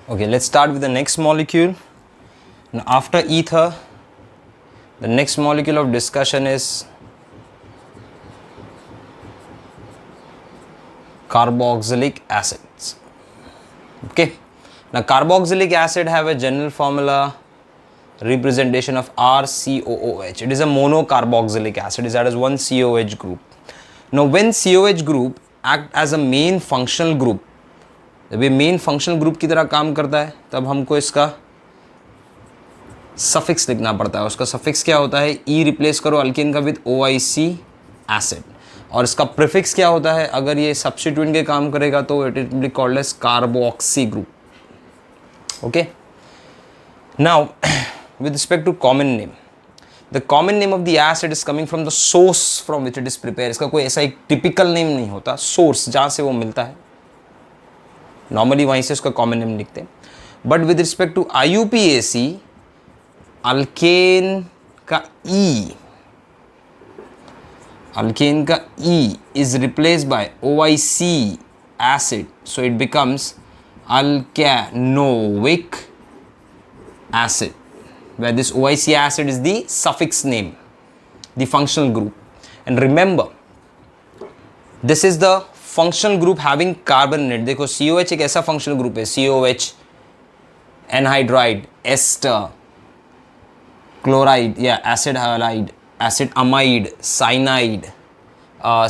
Okay, let's start with the next molecule. Now, after ether, the next molecule of discussion is carboxylic acids. Okay, now carboxylic acid have a general formula representation of RCOOH. It is a monocarboxylic acid, that is one COH group. Now, when COH group act as a main functional group, जब ये main functional group की तरह काम करता है तब हमको इसका सफिक्स लिखना पड़ता है. उसका सफिक्स क्या होता है? ई रिप्लेस करो अल्केन का विद OIC एसिड. और इसका प्रीफिक्स क्या होता है? अगर ये सब्स्टिट्यूएंट के काम करेगा तो it will be called as carboxy group. Okay, now with respect to common name, the common name of the acid is coming from the source from which it is prepared. इसका कोई ऐसा एक typical name नहीं होता. Source जहाँ से वो मिलता है नॉर्मली वहीं से उसका कॉमन नेम लिखते हैं. But with respect to IUPAC, alkane का E is replaced by OIC acid, so it becomes alkanoic acid, where this OIC acid is the suffix name, the functional group. And remember, this is the functional group having carbon in it. देखो COH एक ऐसा functional group है, COH, anhydride, ester, chloride या acid halide, acid amide, cyanide,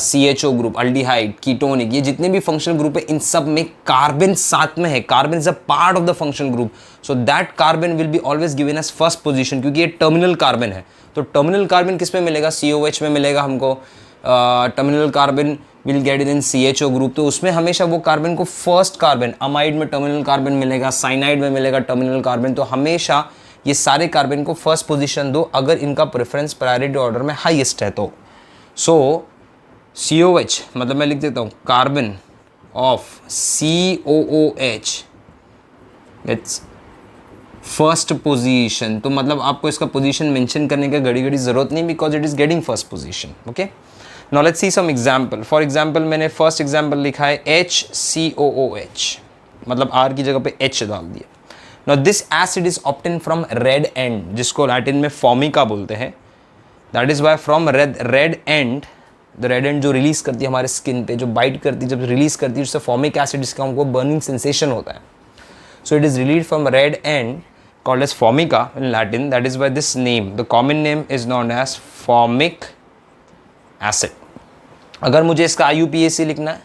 CHO group, aldehyde, ketonic, ये जितने भी functional group है इन सब में कार्बन साथ में है. Carbon is a part of the functional group, so that carbon will be always given as first position, क्योंकि ये टर्मिनल कार्बन है. तो टर्मिनल कार्बन किस में मिलेगा? COH में मिलेगा हमको. Terminal carbon will get in CHO group, तो उसमें हमेशा वो कार्बन को फर्स्ट कार्बन, अमाइड में टर्मिनल कार्बन मिलेगा, साइनाइड में मिलेगा टर्मिनल कार्बन. तो हमेशा ये सारे कार्बन को फर्स्ट पोजीशन दो अगर इनका प्रेफरेंस प्रायोरिटी ऑर्डर में हाईएस्ट है तो. सो COH मतलब मैं लिख देता हूँ carbon of COOH it's first position. तो मतलब आपको इसका पोजीशन मेंशन करने का घड़ी घड़ी ज़रूरत नहीं, because it is getting first position. Okay, now let's see some example. For example मैंने फर्स्ट एग्जांपल लिखा है HCOOH, मतलब R की जगह पे H डाल दिया. Now this acid is obtain from red ant, जिसको लैटिन में फॉर्मिका बोलते हैं. That is why from red ant, the red ant जो रिलीज करती है हमारे स्किन पे, जो बाइट करती है, जब रिलीज करती है उससे फॉर्मिक एसिड, जिसका हमको बर्निंग सेंसेशन होता है. So it is release from red and called as formica in Latin. That is why this name, the common name is known as formic acid. अगर मुझे इसका IUPAC लिखना है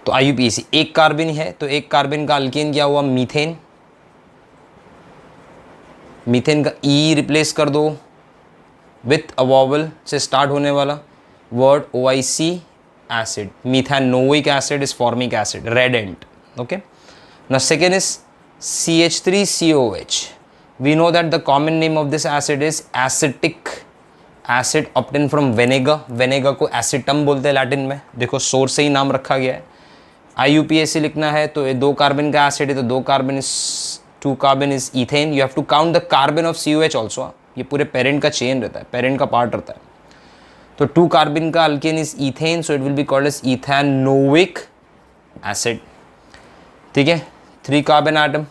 तो IUPAC एक कार्बन है, तो एक कार्बन का अल्केन क्या हुआ? मीथेन. मीथेन का E रिप्लेस कर दो विथ अ वॉवल से स्टार्ट होने वाला word OIC acid. Methanoic acid is formic acid, red ant. Okay, now second is CH3COH. We know that the common name of this acid is acetic acid obtained from vinegar. vinegar को एसिटम बोलते हैं Latin में. देखो source से ही नाम रखा गया है. IUPAC लिखना है तो ये 2 कार्बन का एसिड है, तो 2 carbon is 2 carbon is ethane. You have to count the carbon of COH also. ये पूरे पेरेंट का चेन रहता है, पेरेंट का पार्ट रहता है. तो 2 कार्बन का alkane is ethane, so it will be called as ethanoic acid. ठीक है, 3 carbon atom,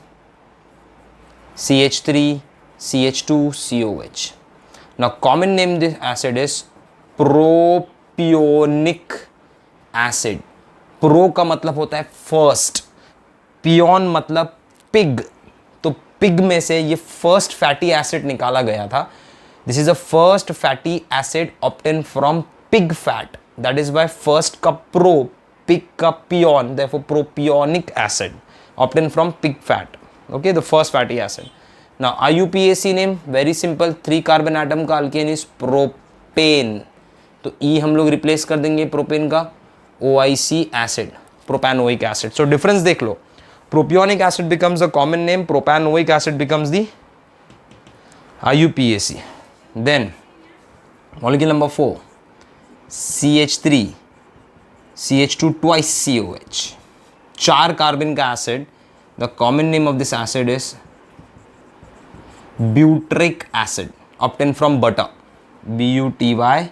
CH3, CH2, COH. Now common name this acid is propionic acid. Pro का मतलब होता है फर्स्ट, पियोन मतलब पिग. तो पिग में से ये फर्स्ट फैटी एसिड निकाला गया था. This is a first fatty acid obtain from pig fat. That is by first का प्रो, पिग का pion, therefore propionic acid obtained from pig fat. Okay, the first fatty acid. Now IUPAC name very simple. 3 carbon atom का alkane is propane, तो E हम लोग replace कर देंगे propane का OIC acid, propanoic acid. So difference देख लो. Propionic acid becomes a common name, propanoic acid becomes the IUPAC. Then molecule number 4, CH3 CH2 twice COH. 4 carbon का acid. The common name of this acid is butyric acid obtain from butter, BUTYRIC.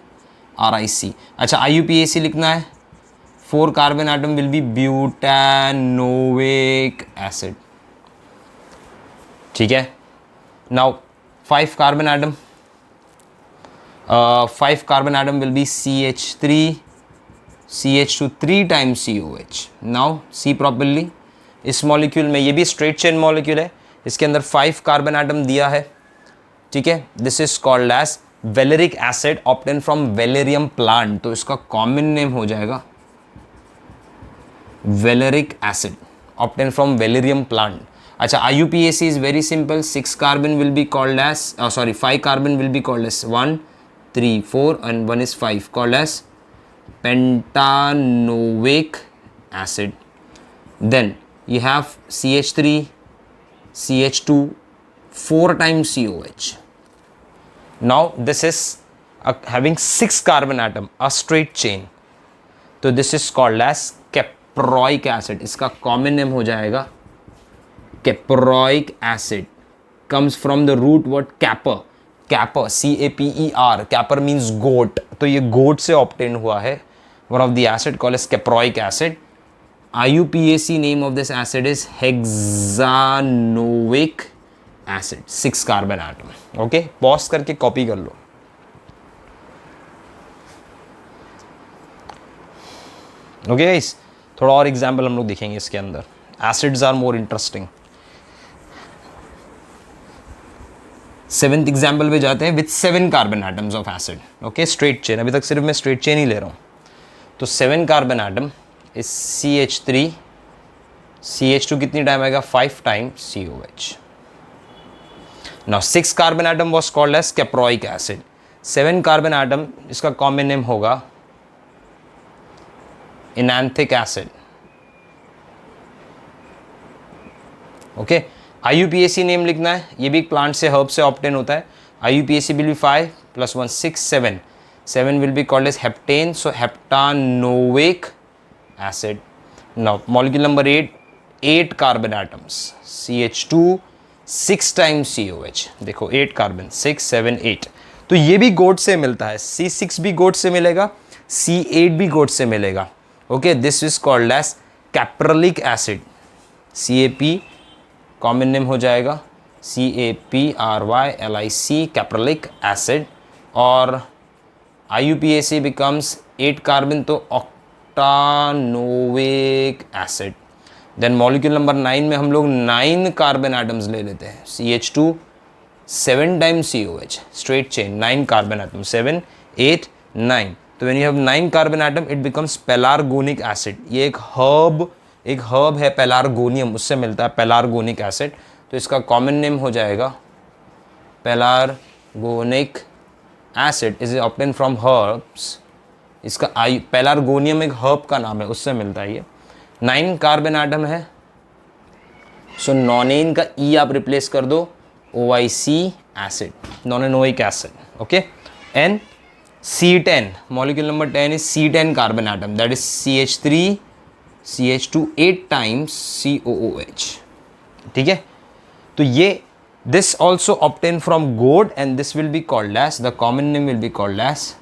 अच्छा, IUPAC लिखना है 4 carbon atom will be butanoic acid. ठीक है. Now 5 carbon atom. 5 carbon atom will be CH3, CH2 3 times COH. Now see properly. इस molecule में, ये भी straight chain molecule है, इसके अंदर 5 कार्बन एटम दिया है. ठीक है. This is called as valeric acid obtain from valerium plant. तो इसका कॉमन नेम हो जाएगा valeric acid obtain from valerium plant. अच्छा, IUPAC is very simple. 6 carbon will be called as 5 carbon will be called as 1 3 4 and 1 is 5, called as pentanoic acid. Then you have CH3, CH2 4 times COH. Now this is having 6 carbon atom, a straight chain. तो this is called as caproic acid. इसका common name हो जाएगा caproic acid. Comes from the root word capper. Caper, CAPER. Caper means goat. तो ये goat से obtain हुआ है. One of the acid called as caproic acid. IUPAC name of this acid is hexanoic acid. 6 carbon atom. Okay, pause करके copy कर लो. Okay guys, थोड़ा और एग्जाम्पल हम लोग देखेंगे इसके अंदर. Acids are more interesting. 7th example पे जाते हैं. With 7 carbon atoms of acid. Okay, straight chain. अभी तक सिर्फ मैं स्ट्रेट चेन ही ले रहा हूँ. तो 7 carbon atom is CH3, CH2 कितनी टाइम आएगा? 5 times COH. Now 6 carbon atom was called as caproic acid. 7 carbon atom, इसका कॉमन नेम होगा enanthic acid. Okay, IUPAC name लिखना है. ये भी एक प्लांट से, हर्ब से ऑब्टेन होता है. IUPAC will be 5 + 1 6 7. 7 will be called as heptane, so heptanoic acid. Now molecule number 8 carbon atoms, CH2 6 times COH. देखो 8 कार्बन, 6 7 8. तो ये भी गोट से मिलता है. C6 भी गोट से मिलेगा, C8 भी गोट से मिलेगा. Okay, this is called as caprylic acid. CAP common name हो जाएगा CAPRYLIC, कैप्रलिक एसिड. और IUPAC बिकम्स 8 कार्बन, तो octanoic acid. Then molecule number 9 में हम लोग 9 कार्बन एटम्स ले लेते हैं. CH2 7 times COH, straight chain, 9 carbon atom, 7 8 9. तो when you have 9 carbon atom it becomes pelargonic acid. ये एक हर्ब है पेलार्गोनियम, उससे मिलता है पेलार्गोनिक एसिड. तो इसका कॉमन नेम हो जाएगा pelargonic acid. Is obtain from herbs. इसका पेलार्गोनियम एक हर्ब का नाम है, उससे मिलता है ये. 9 कार्बन एटम है, सो नॉनेन का E आप रिप्लेस कर दो, OIC acid, nonanoic acid. Okay, and C10 molecule number 10 is C10 carbon atom, that is CH3 CH2 8 times COOH. ठीक है. तो ये this also obtain from goat and this will be called as, the common name will be called as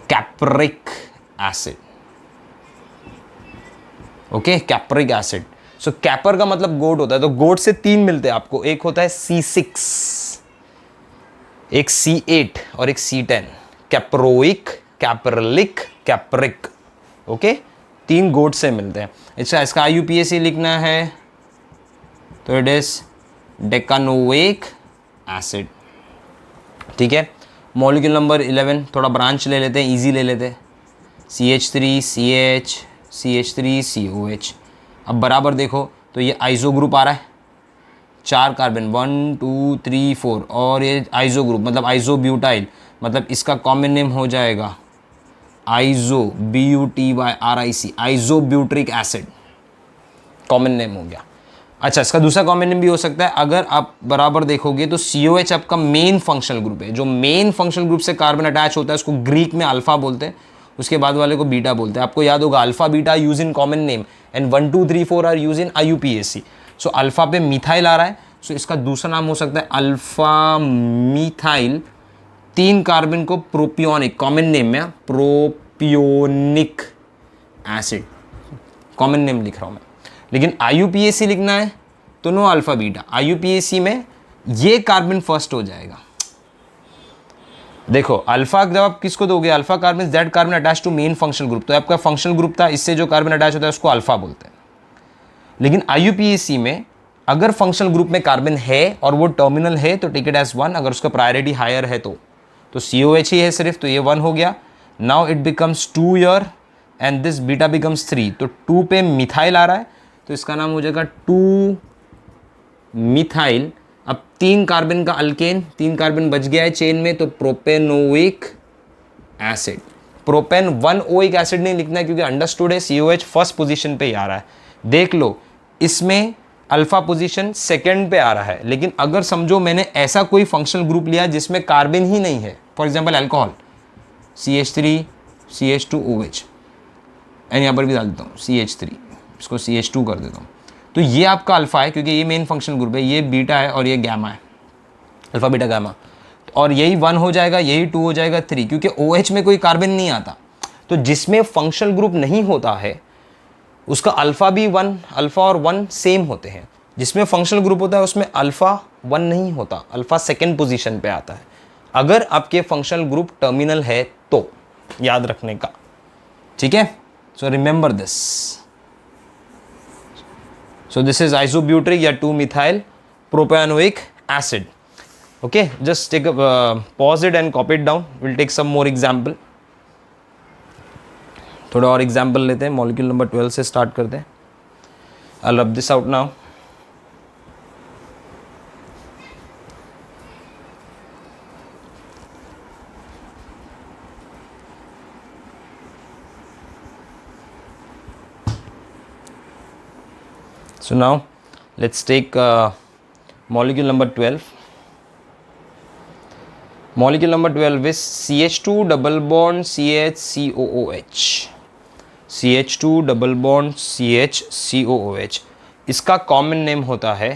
capric acid. Okay, capric acid. So caper का मतलब गोड होता है. तो गोड से 3 मिलते हैं आपको. एक होता है C6, एक C8 और एक C10. कैप्रोइक, कैपरलिक, कैप्रिक. ओके, 3 गोड से मिलते हैं. अच्छा, इसका IUPAC लिखना है तो इट इज डेकानोइक एसिड. ठीक है. मॉलिक्यूल नंबर 11, थोड़ा ब्रांच ले लेते हैं, इजी ले लेते हैं. CH3 CH, CH3 COH. अब बराबर देखो तो ये आइसो ग्रुप आ रहा है, 4 कार्बन, 1 2 3 4. और ये आइसो ग्रुप मतलब आइसो ब्यूटाइल, मतलब इसका कॉमन नेम हो जाएगा iso BUTYRIC, iso butyric acid. Common name हो गया. अच्छा, इसका दूसरा कॉमन नेम भी हो सकता है. अगर आप बराबर देखोगे तो COH आपका मेन फंक्शनल ग्रुप है. जो मेन फंक्शनल ग्रुप से कार्बन अटैच होता है उसको ग्रीक में अल्फा बोलते हैं, उसके बाद वाले को बीटा बोलते हैं. आपको याद होगा alpha beta use in common name and 1 2 3 4 are use in IUPAC. So alpha पे मिथाइल आ रहा है, सो इसका दूसरा नाम हो सकता है अल्फा मिथाइल. 3 कार्बन को प्रोपियोनिक, कॉमन नेम में प्रोपियोनिक एसिड, कॉमन नेम लिख रहा हूँ मैं। लेकिन IUPAC लिखना है तो नो अल्फा बीटा, IUPAC में ये कार्बन फर्स्ट हो जाएगा। देखो अल्फा जब आप किसको दोगे, alpha carbon that carbon attach to main functional group, तो आपका फंक्शनल ग्रुप था, इससे जो कार्बन अटैच होता है उसको अल्फा बोलते हैं। लेकिन IUPAC में अगर फंक्शनल ग्रुप में कार्बन है और वो टर्मिनल है तो टेक इट एज 1, अगर उसका प्रायोरिटी हायर है तो COH ही है सिर्फ, तो ये 1 हो गया। Now it becomes 2 year and this beta becomes 3, तो 2 पे मिथाइल आ रहा है तो इसका नाम हो जाएगा 2 मिथाइल। अब 3 कार्बन का अल्केन, 3 कार्बन बच गया है चेन में, तो propanoic acid. Propane 1 oic acid नहीं लिखना है क्योंकि अंडरस्टूड है COH फर्स्ट पोजीशन पे ही आ रहा है। देख लो इसमें अल्फा पोजीशन सेकंड पे आ रहा है, लेकिन अगर समझो मैंने ऐसा कोई फंक्शनल ग्रुप लिया जिसमें कार्बन ही नहीं है, for example alcohol CH3 CH2OH, and यहाँ पर भी डाल देता हूँ CH3, इसको CH2 कर देता हूँ, तो ये आपका अल्फा है क्योंकि ये मेन फंक्शनल ग्रुप है, ये बीटा है और ये गैमा है, अल्फा बीटा गैमा, और यही 1 हो जाएगा, यही 2 हो जाएगा 3, क्योंकि OH में कोई कार्बन नहीं आता। तो जिसमें फंक्शनल ग्रुप नहीं होता है उसका अल्फा भी 1, अल्फा और 1 सेम होते हैं। जिसमें फंक्शनल ग्रुप होता है उसमें अल्फा 1 नहीं होता, अल्फा सेकेंड पोजीशन पे आता है अगर आपके फंक्शनल ग्रुप टर्मिनल है तो, याद रखने का, ठीक है। So remember this. So this is isobutyric या 2 methyl propanoic acid. Okay, just take pause it and copy it down, will take some more example. थोड़ा और एग्जाम्पल लेते हैं, मॉलिक्यूल नंबर 12 से स्टार्ट करते हैं। I'll rub this out now. So now let's take molecule number 12. Molecule number 12 is CH2 double bond CH COOH. CH2 double bond CH इसका common name होता है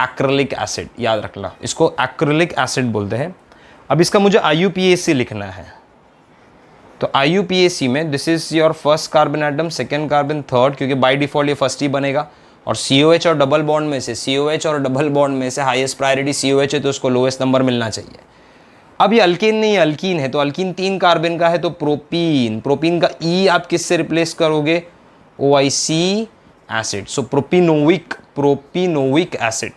एक्रिलिक एसिड, याद रखना, इसको एक्रिलिक एसिड बोलते हैं। अब इसका मुझे IUPAC लिखना है, तो IUPAC में this is your first carbon atom, second carbon, third, क्योंकि बाय डिफॉल्ट ये फर्स्ट ही बनेगा, और COH और डबल बॉन्ड में से, COH और डबल बॉन्ड में से हाईएस्ट प्रायोरिटी COH है तो उसको लोएस्ट नंबर मिलना चाहिए। अब ये अल्केन नहीं है, अल्कीन है, तो अल्कीन 3 कार्बन का है तो प्रोपीन, प्रोपीन का E आप किससे रिप्लेस करोगे, OIC एसिड, सो प्रोपिनोइक एसिड।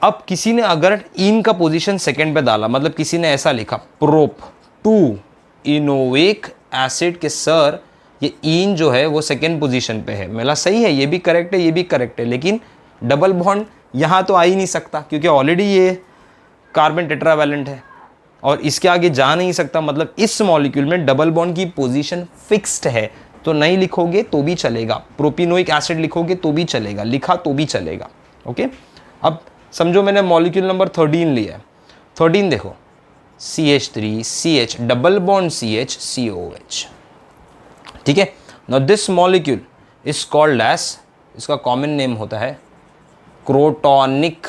अब किसी ने अगर इन का पोजीशन सेकंड पे डाला, मतलब किसी ने ऐसा लिखा प्रोप 2 इनोइक एसिड के सर ये इन जो है वो सेकंड पोजीशन पे है, मेरा सही है, ये भी करेक्ट है, ये भी करेक्ट है, लेकिन डबल बॉन्ड यहाँ तो आ ही नहीं सकता क्योंकि ऑलरेडी ये कार्बन टेट्रावैलेंट है और इसके आगे जा नहीं सकता, मतलब इस मॉलिक्यूल में डबल बॉन्ड की पोजीशन फिक्स्ड है, तो नहीं लिखोगे तो भी चलेगा, प्रोपिनोइक एसिड लिखोगे तो भी चलेगा, लिखा तो भी चलेगा। ओके, अब समझो मैंने मॉलिक्यूल नंबर 13 लिया है, 13 देखो CH3 CH double bond CH COH, ठीक है। Now this molecule is called as, इसका कॉमन नेम होता है क्रोटोनिक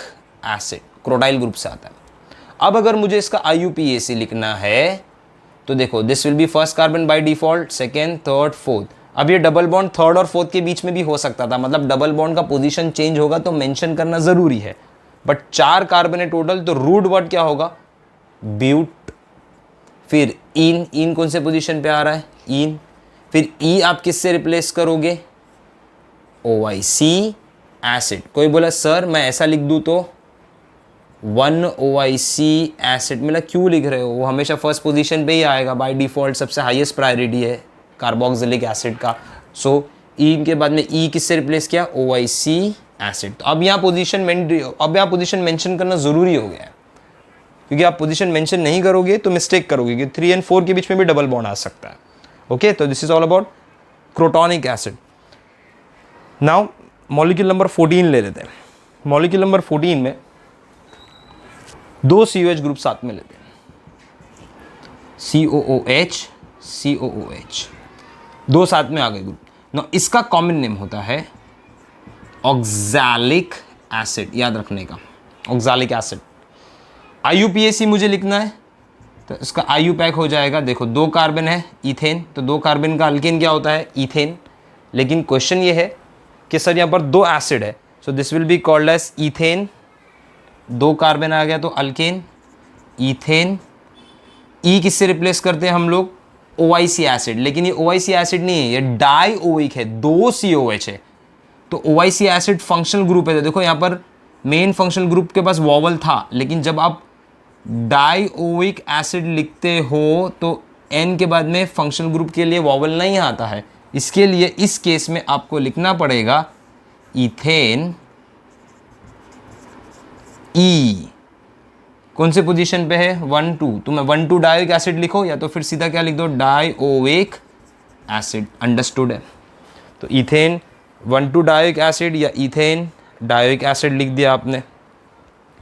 एसिड, क्रोटाइल ग्रुप से आता है। अब अगर मुझे इसका IUPAC लिखना है तो देखो this will B first carbon by default, second, third, fourth. अब ये डबल बॉन्ड थर्ड और फोर्थ के बीच में भी हो सकता था, मतलब डबल बॉन्ड का पोजीशन चेंज होगा तो मेंशन करना जरूरी है, बट 4 कार्बन है टोटल, तो रूट वर्ड क्या होगा, ब्यूट। फिर इन कौन से पोजीशन पे आ रहा है, इन, फिर E आप किससे रिप्लेस करोगे, OIC एसिड। कोई बोला सर मैं ऐसा लिख दूं तो 1 OIC एसिड, मतलब क्यों लिख रहे हो, वो हमेशा फर्स्ट पोजीशन पे ही आएगा बाय डिफॉल्ट, सबसे हाईएस्ट प्रायोरिटी है कार्बोक्सिलिक एसिड का। सो इन के बाद में E किससे रिप्लेस किया, OIC एसिड। तो अब यहाँ पोजीशन मेंशन करना ज़रूरी हो गया है, क्योंकि आप पोजीशन मेंशन नहीं करोगे तो मिस्टेक करोगे कि 3 और 4 के बीच में भी डबल बॉन्ड आ सकता है। ओके, तो this is all about crotonic acid. Now molecule number 14 ले लेते हैं। मॉलिक्यूल नंबर 14 में 2 COH ग्रुप साथ में लेते हैं, COOH 2 साथ में आ गए ग्रुप। ना इसका कॉमन नेम होता है ऑक्सैलिक एसिड, याद रखने का, ऑक्सैलिक एसिड। IUPAC मुझे लिखना है तो इसका आयु पैक हो जाएगा, देखो 2 कार्बन है इथेन, तो 2 कार्बन का अल्केन क्या होता है, इथेन। लेकिन क्वेश्चन ये है कि सर यहाँ पर 2 एसिड है, so this will be called as ethane. 2 carbon आ गया तो अल्केन, इथेन। ई किससे रिप्लेस करते हैं हम लोग, OIC एसिड, लेकिन ये OIC एसिड नहीं है, ये डाइओइक है, 2 COH है। तो OIC एसिड फंक्शनल ग्रुप है, तो देखो यहाँ पर मेन फंक्शनल ग्रुप के पास वॉवल था, लेकिन जब आप डाइओइक एसिड लिखते हो तो N के बाद में फंक्शनल ग्रुप के लिए वॉवल नहीं आता है। इसके लिए इस केस में आपको लिखना पड़ेगा इथेन ई। कौन से पोजीशन पे है, 1 2, तो मैं 1 2 डायोइक एसिड लिखो, या तो फिर सीधा क्या लिख दो, डाइओइक एसिड। अंडरस्टूड है। तो इथेन 1 2 डायोइक एसिड या इथेन डायोइक एसिड लिख दिया आपने।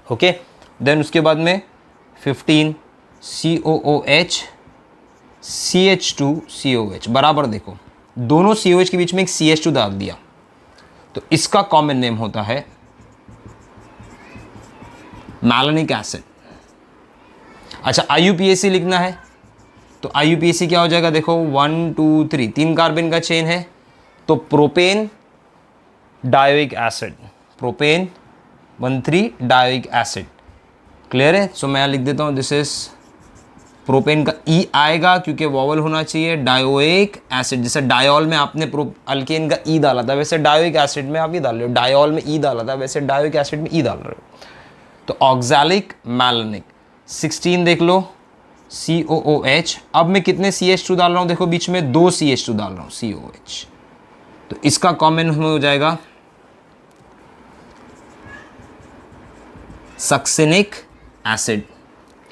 ओके, देन उसके बाद में 15 COOH CH2COH, बराबर देखो दोनों COH के बीच में एक CH2 डाल दिया, तो इसका कॉमन नेम होता है मैलोनिक एसिड। अच्छा, IUPAC लिखना है, तो IUPAC क्या हो जाएगा, देखो 1 2 3, 3 कार्बन का चेन है, तो propane dioic acid, propane 1,3 dioic acid. Clear है। सो मैं लिख देता हूँ, दिस इज प्रोपेन का E आएगा क्योंकि वॉवल होना चाहिए, डायोइक एसिड। जैसे डायोल में आपने अल्केन का E डाला था, वैसे डायोइक एसिड में आप ये डाल रहे हो, डायोल में E डाला था, वैसे डायोइक एसिड में E डाल रहे हो। तो ऑक्सैलिक मैलोनिक। 16 देख लो, COOH। अब मैं कितने CH2 डाल रहा हूँ, देखो बीच में 2 CH2 डाल रहा हूँ, COH। तो इसका कॉमन हो जाएगा succinic acid,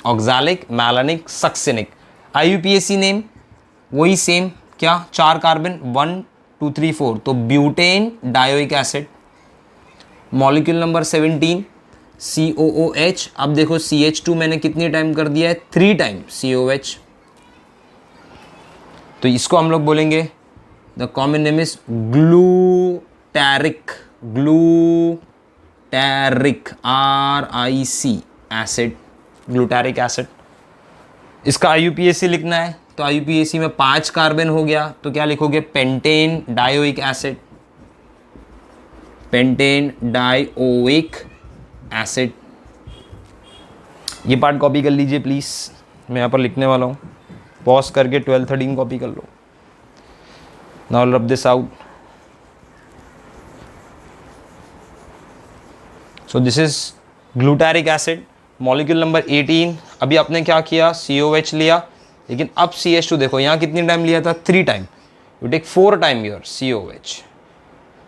oxalic malonic succinic. IUPAC name वही सेम, क्या, 4 कार्बन, 1 2 3 4, तो butane dioic acid. Molecule number 17 COOH। अब देखो CH2 मैंने कितनी टाइम कर दिया है, 3 टाइम COH, तो इसको हम लोग बोलेंगे the common name is glutaric, glutaric RIC acid, glutaric acid. इसका IUPAC लिखना है, तो IUPAC में 5 कार्बन हो गया, तो क्या लिखोगे, pentane dioic acid, pentane dioic acid. ये पार्ट कॉपी कर लीजिए प्लीज, मैं यहाँ पर लिखने वाला हूँ, पॉज करके 12 13 कॉपी कर लो। Now rub this out. So this is glutaric acid, molecule number 18। अभी आपने क्या किया, COH लिया, लेकिन अब CH2 देखो यहाँ कितनी टाइम लिया था, 3 time, you take 4 time your COH।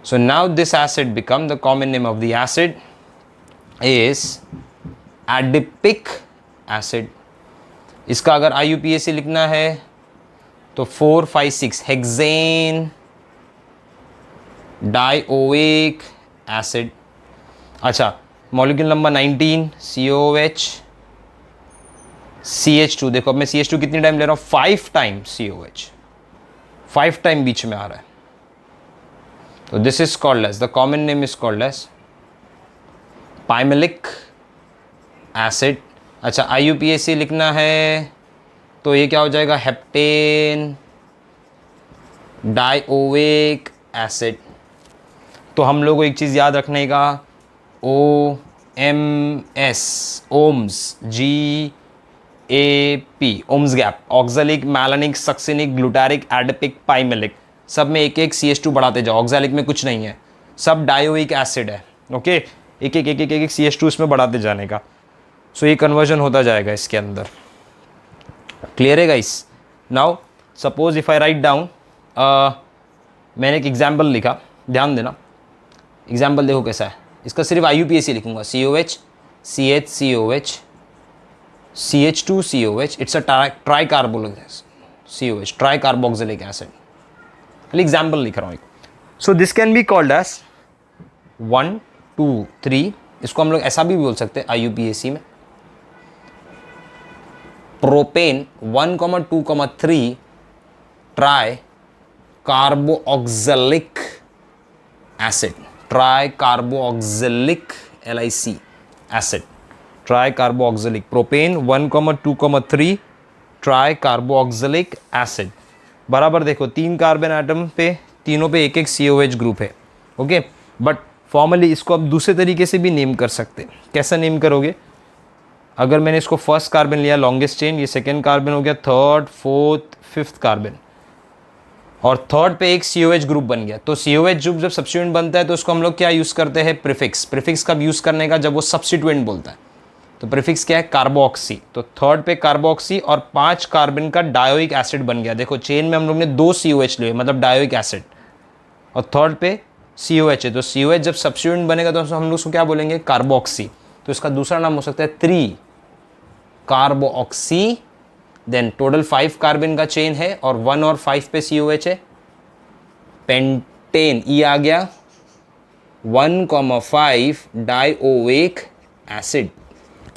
So now this acid become the common name of the acid is adipic acid. इसका अगर IUPAC लिखना है तो 4 5 6 हेक्सेन डायोइक एसिड। अच्छा, मॉलिक्यूल नंबर 19 COH CH2। देखो अब मैं CH2 कितनी टाइम ले रहा हूँ, 5 टाइम COH, 5 टाइम बीच में आ रहा है, तो this is called as, the common name is called as pimelic acid. अच्छा, IUPAC लिखना है तो ये क्या हो जाएगा, हेप्टेन डायोइक एसिड। तो हम लोग को एक चीज़ याद रखने का, OMS, ओम्स, GAP, ओम्स gap, oxalic malonic succinic glutaric adipic pimelic, सब में एक एक CH2 बढ़ाते जाओ। ऑक्सैलिक में कुछ नहीं है, सब डायोइक एसिड है। ओके, एक एक एक एक एक CH2 इसमें बढ़ाते जाने का, सो ये कन्वर्जन होता जाएगा इसके अंदर। क्लियर है guys. Now suppose if I write down, मैंने एक एग्जाम्पल लिखा, ध्यान देना, एग्जाम्पल देखो कैसा है। इसका सिर्फ IUPAC लिखूंगा, COH CH COH CH2 COH, it's a tricarbolic COH, tricarboxylic acid. Example लिख रहा हूँ। So this can be called as 1 2 3, इसको हम लोग ऐसा भी बोल सकते हैं IUPAC में, propane 1 2 3 try carboxylic acid, try carboxylic LIC acid, try carboxylic, propane 1 2 3 try carboxylic acid. बराबर देखो 3 कार्बन एटम पे, तीनों पे एक एक COH ग्रुप है। ओके, बट फॉर्मली इसको आप दूसरे तरीके से भी नेम कर सकते हैं। कैसा नेम करोगे? अगर मैंने इसको फर्स्ट कार्बन लिया, लॉन्गेस्ट चेन, ये सेकेंड कार्बन हो गया, थर्ड, फोर्थ, फिफ्थ कार्बन, और थर्ड पे एक COH ग्रुप बन गया। तो COH ग्रुप जब सब्स्टिट्यूएंट बनता है तो उसको हम लोग क्या यूज़ करते हैं? प्रीफिक्स। प्रीफिक्स कब यूज़ करने का? जब वो सब्स्टिट्यूएंट बोलता है। तो प्रीफिक्स क्या है? कार्बोक्सी। तो थर्ड पे कार्बोक्सी और 5 कार्बन का डायोइक एसिड बन गया। देखो चेन में हम लोग ने 2 COH लिए, मतलब डायोइक एसिड, और थर्ड पे COH है। तो COH जब सब्स्टिट्यूएंट बनेगा तो हम लोग उसको क्या बोलेंगे? कार्बोक्सी। तो इसका दूसरा नाम हो सकता है 3 कार्बोक्सी। देन टोटल 5 कार्बन का चेन है और 1 और 5 पे COH है, पेंटेन। ई आ गया 1,5 डायोइक एसिड,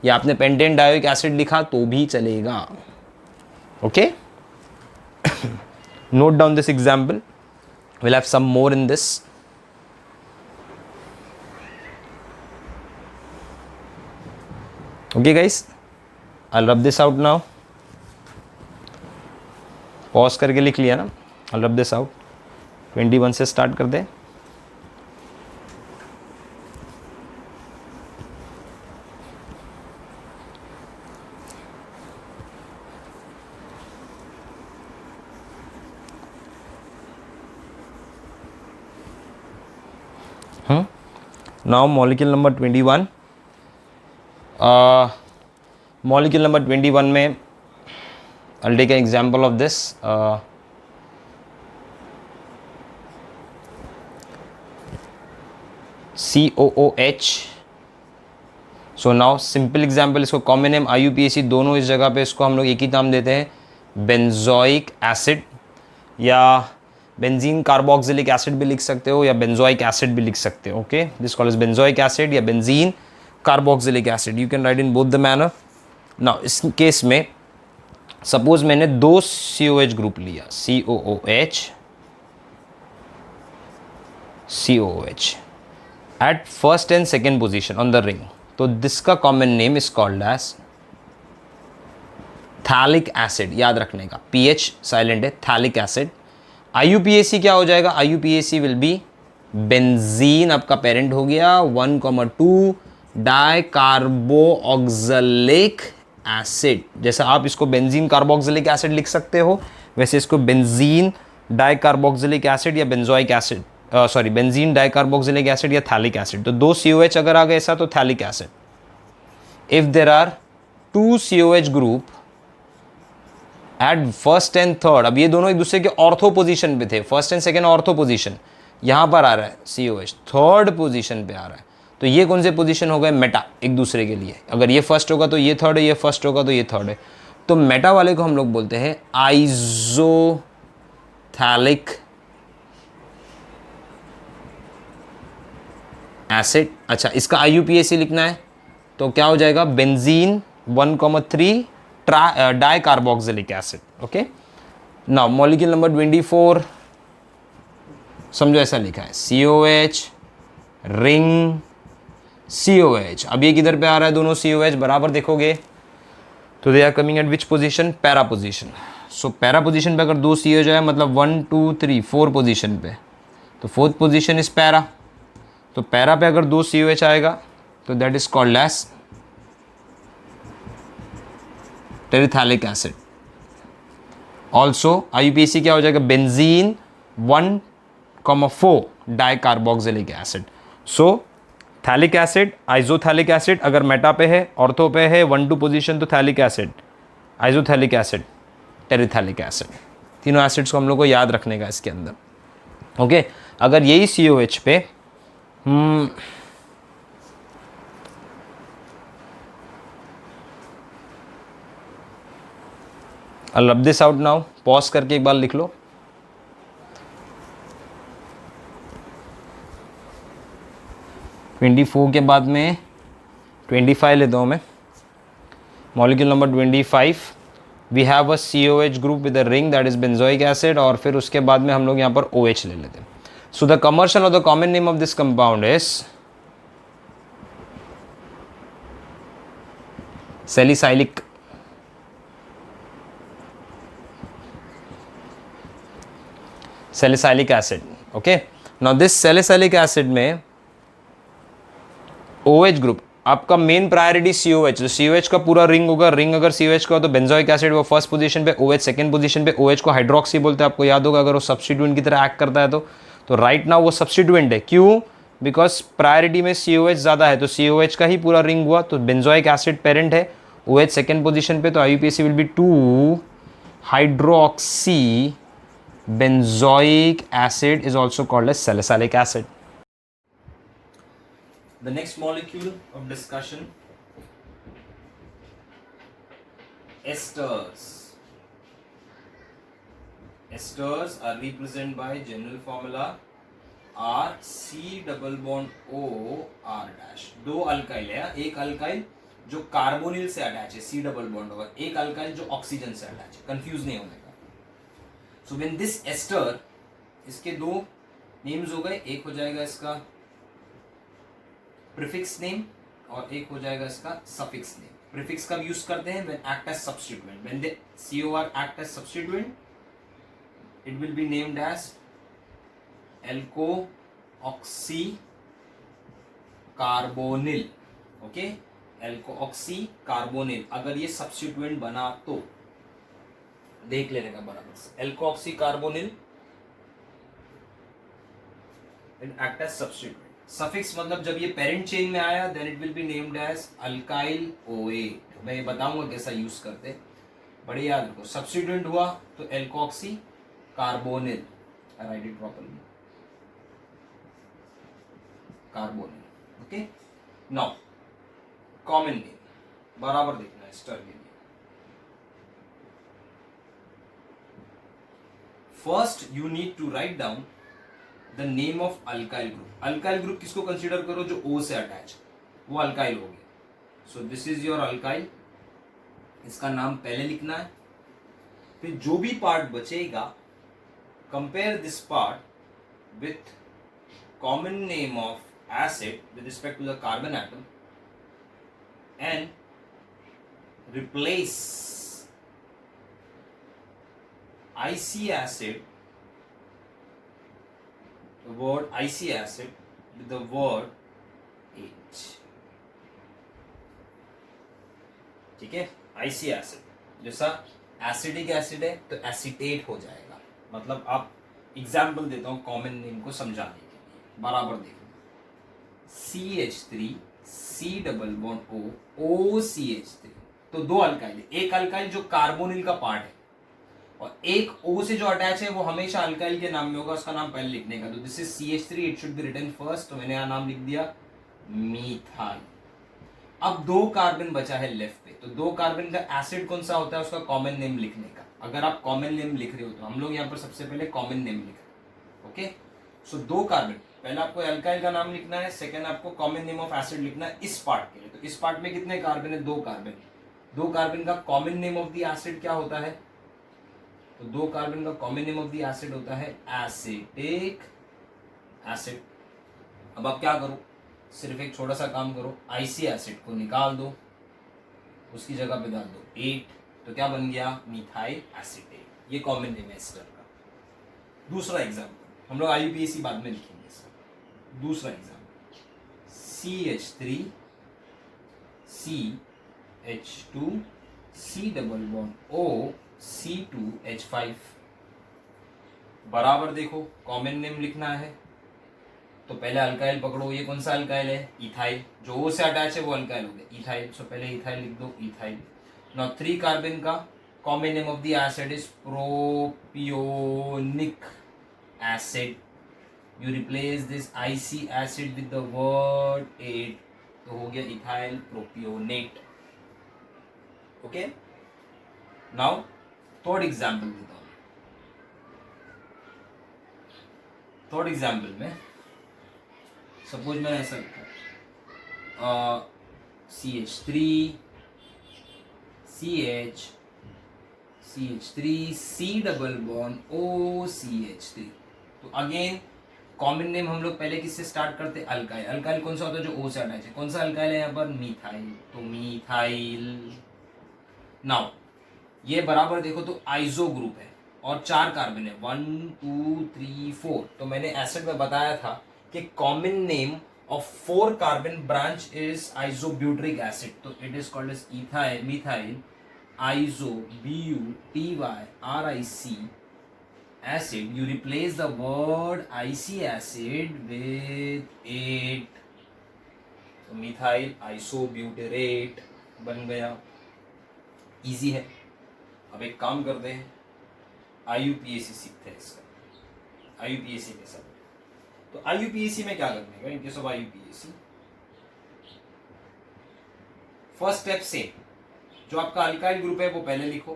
या आपने पेंटेन डायोइक एसिड लिखा तो भी चलेगा। Okay, note down this example, will have some more in this. Okay guys, I'll rub this out now. पॉज करके लिख लिया ना? I'll rub this out. 21 से स्टार्ट कर दे। Now molecule number 21. Molecule number 21 में I'll take an example of this. COOH. So now simple example, इसको common name IUPAC, दोनों इस जगह पे इसको हम लोग एक ही नाम देते हैं, बेंजोइक एसिड, या बेंजीन कार्बोक्सिलिक एसिड भी लिख सकते हो, या बेंजोइक एसिड भी लिख सकते हो। Okay, this called is benzoic acid या benzene carboxylic acid. You can write in both the manner. Now इस केस में सपोज मैंने 2 COH ग्रुप लिया, COOH at first and second position on the ring. तो दिस का common name is called as phthalic acid. याद रखने का, PH silent है, थैलिक एसिड। IUPAC क्या हो जाएगा? IUPAC विल बी बेंजीन, आपका पेरेंट हो गया, 1,2 डाई कार्बोक्सिलिक एसिड। जैसे आप इसको बेंजीन कार्बोक्सिलिक एसिड लिख सकते हो, वैसे इसको बेंजीन डाई कार्बोक्सिलिक एसिड या benzoic acid, sorry benzene di carboxylic acid या थैलिक एसिड। तो 2 COH अगर आ गए ऐसा तो phthalic acid. If there are 2 COH group at first and third, अब ये दोनों एक दूसरे के ऑर्थो पोजीशन पे थे, first and second ortho position, यहां पर आ रहा है COH थर्ड पोजीशन पे आ रहा है, तो ये कौन से पोजीशन हो गए? मेटा, एक दूसरे के लिए। अगर ये फर्स्ट होगा तो ये थर्ड है, ये फर्स्ट होगा तो ये थर्ड है। तो मेटा वाले को हम लोग बोलते हैं आइसोथैलिक एसिड। अच्छा, इसका IUPAC लिखना है तो क्या हो जाएगा? Benzene 1,3 die carboxylic acid. Okay, now molecule number 24, समझो ऐसा लिखा है COH रिंग COH। अब ये किधर पे आ रहा है? दोनों COH बराबर देखोगे तो they are coming at which position? Para position. So para position पे अगर 2 COH है, मतलब 1 2 3 4 पोजीशन पे, तो फोर्थ पोजीशन इज पैरा। तो पैरा पे अगर 2 COH आएगा तो that is called as terephthalic acid. Also IUPAC क्या हो जाएगा? Benzene 1,4 di carboxylic acid. So phthalic acid, isophthalic acid अगर मेटा पे है, ऑर्थो पे है 1 2 पोजीशन, तो phthalic acid, isophthalic acid, terephthalic acid. तीनों एसिड्स को हम लोग को याद रखने का इसके अंदर। ओके, अगर यही COH पे I'll rub this out now. पॉज करके एक बार लिख लो। (24) के बाद में 25 लेता हूँ मैं। Molecule number 25, we have a COH group with a ring that is benzoic acid, और फिर उसके बाद में हम लोग यहाँ पर OH ले लेते हैं। सो द कमर्शियल और the common name of this compound is salicylic salicylic acid. Okay, now this salicylic acid में OH ग्रुप आपका मेन प्रायोरिटी COH. तो COH का पूरा रिंग होगा. रिंग अगर COH का हो तो बेंजोइक एसिड वो फर्स्ट पोजीशन पे, OH सेकंड पोजीशन पे. OH को हाइड्रोक्सी बोलते हैं, आपको याद होगा अगर वो सब्स्टिट्यूएंट की तरह एक्ट करता है तो राइट नाउ वो सब्स्टिट्यूएंट है. क्यों? बिकॉज प्रायोरिटी में COH ज़्यादा है, तो COH का ही पूरा रिंग हुआ. तो बेंजोइक एसिड पेरेंट है, OH सेकंड पोजीशन पे, तो IUPAC will B 2 hydroxy benzoic acid is also called as salicylic acid. The next molecule of discussion, esters. Esters are represented by general formula R C double bond O R dash. दो alkyl है, एक alkyl जो carbonyl से attach है, C double bond होगा, एक alkyl जो oxygen से अटैच है. कंफ्यूज नहीं होने का. सो व्हेन दिस एस्टर, इसके दो नेम्स हो गए, एक हो जाएगा इसका प्रीफिक्स नेम और एक हो जाएगा इसका सफिक्स नेम. प्रीफिक्स कब यूज करते हैं? When act as substituent. When they COR act as substituent it will be named as alkoxy carbonyl. Okay, alkoxy carbonyl. अगर ये सब्स्टिट्यूएंट बना तो देख लेने का बराबर से. Alkoxy carbonyl act as substituent. Suffix मतलब जब ये पेरेंट चेन में आया then it will be named as alkyl OH. मैं ये बताऊंगा कैसा यूज करते, बड़े याद रखो. सब्स्टिट्यूएंट हुआ तो alkoxy carbonyl. Write it properly, carbonyl. Okay, now common name बराबर देखना है स्टर के लिए. First, you need to write down the name of alkyl group. Alkyl group किसको कंसीडर करो? जो O से अटैच, वो अल्काइल हो गया. So this is your alkyl. इसका नाम पहले लिखना है. फिर जो भी पार्ट बचेगा, compare this part with common name of acid with respect to the carbon atom and replace IC acid, the word IC acid with the word H. ठीक है, IC acid जैसा एसिडिक एसिड है तो acetate हो जाएगा. मतलब आप example देता हूं कॉमन नेम को समझाने के लिए, बराबर देखो. CH3 C double bond O OCH3. तो दो अल्काइल है, एक अल्काइल जो कार्बोनिल का पार्ट है और एक O से जो अटैच है वो हमेशा अल्काइल के नाम में होगा, उसका नाम पहले लिखने का. तो this is CH3, it should be written first. तो मैंने यहाँ नाम लिख दिया मीथाइल. अब दो कार्बन बचा है लेफ्ट पे, तो दो कार्बन का एसिड कौन सा होता है उसका कॉमन नेम लिखने का. अगर आप कॉमन नेम लिख रहे हो तो हम लोग यहाँ पर सबसे पहले कॉमन नेम लिख रहे हैं. ओके, सो दो कार्बन, पहले आपको अल्काइल का नाम लिखना है, सेकंड आपको कॉमन नेम ऑफ एसिड लिखना है इस पार्ट के लिए. तो इस पार्ट में कितने कार्बन है? दो कार्बन. दो कार्बन का common name of the acid क्या होता है? तो दो कार्बन का common name of the acid होता है एसिटिक एसिड. अब आप क्या करो, सिर्फ एक छोटा सा काम करो, IC एसिड को निकाल दो, उसकी जगह पे डाल दो 8, तो क्या बन गया? Methyl acetate. ये कॉमन नेम है एस्टर का. दूसरा एग्जाम्पल, हम लोग IUPAC बाद में लिखेंगे सर. दूसरा example, CH3 CH2 C double bond O C2H5. बराबर देखो, कॉमन नेम लिखना है तो पहले अल्काइल पकड़ो. ये कौन सा अल्काइल है? इथाइल. जो O से अटैच है वो अल्काइल हो गया, इथाइल. सो पहले इथाइल लिख दो, इथाइल. नाउ 3 कार्बन का common name of the acid is propionic acid. You replace this IC acid with the word 8, तो हो गया ethyl propionate. Okay, now third example देता हूं. थर्ड एग्जाम्पल में सपोज मैंने ऐसा लिखा CH3 CH3 C double bond OCH3. तो अगेन कॉमन नेम हम लोग पहले किससे स्टार्ट करते? अल्काइल. अल्काइल कौन सा होता है? जो O से अटैच है. कौन सा अल्काइल है यहाँ पर? मीथाइल. तो मीथाइल. नाउ ये बराबर देखो तो आइसो ग्रुप है. और 4 कार्बन है, 1 2 3 4, तो मैंने एसिड में बताया था कि common name of 4 carbon branch is isobutyric acid, तो it is called as ethyl methyl iso BUTYRIC acid. You replace the word IC acid with 8, तो मिथाइल आइसोब्यूटेरेट बन गया। इजी है। अब एक काम करते हैं, IUPAC सीखते हैं इसका। IUPAC के साथ, तो IUPAC में क्या करने का, in case of IUPAC first step से जो आपका अल्काइल ग्रुप है वो पहले लिखो,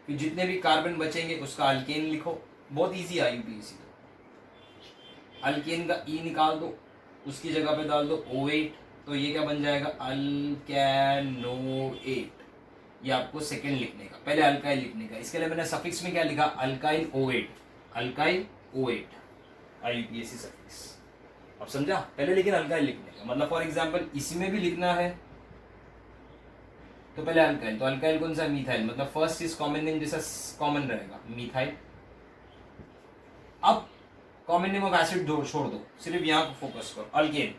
फिर जितने भी कार्बन बचेंगे उसका अल्केन लिखो। बहुत इजी है IUPAC। अल्केन का ई निकाल दो, उसकी जगह पे डाल दो OH, तो ये क्या बन जाएगा, अल्कैनोएट। ये आपको सेकंड लिखने का, पहले अल्काइल लिखने का। इसके लिए मैंने सफिक्स में क्या लिखा, alkyl OH, alkyl OH, IUPAC suffix. अब समझा, पहले लेकिन अल्काइल लिखने का मतलब फॉर एग्जांपल इसी में भी लिखना है तो पहले अल्काइल, तो अल्काइल कौन सा, मिथाइल, मतलब फर्स्ट इज कॉमन नेम जैसा कॉमन रहेगा मिथाइल। अब कॉमन नेम ऑफ एसिड छोड़ दो, सिर्फ यहाँ पर फोकस करो, अल्केन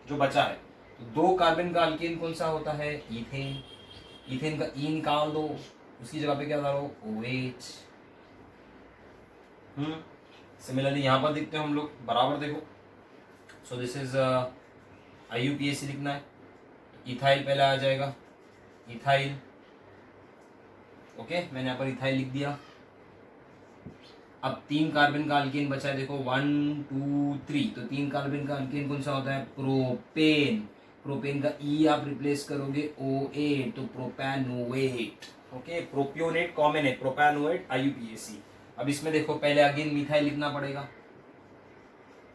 जो बचा है, तो 2 कार्बन का अल्केन कौन सा होता है, इथेन। इथेन का ई निकाल दो, उसकी जगह पे क्या डालो, OH। सिमिलरली यहाँ पर देखते हैं हम लोग, बराबर देखो। सो दिस इज IUPAC लिखना है, इथाइल पहले आ जाएगा, इथाइल। ओके, मैंने यहाँ पर इथाइल लिख दिया। अब 3 कार्बन का अल्केन बचा है, देखो 1 2 3, तो 3 कार्बन का अल्केन कौन सा होता है, प्रोपेन। प्रोपेन का ई आप रिप्लेस करोगे OA, तो प्रोपैनोएट। ओके, प्रोपियोनेट कॉमन है, प्रोपैनोएट IUPAC। अब इसमें देखो पहले अगेन मिथाइल लिखना पड़ेगा,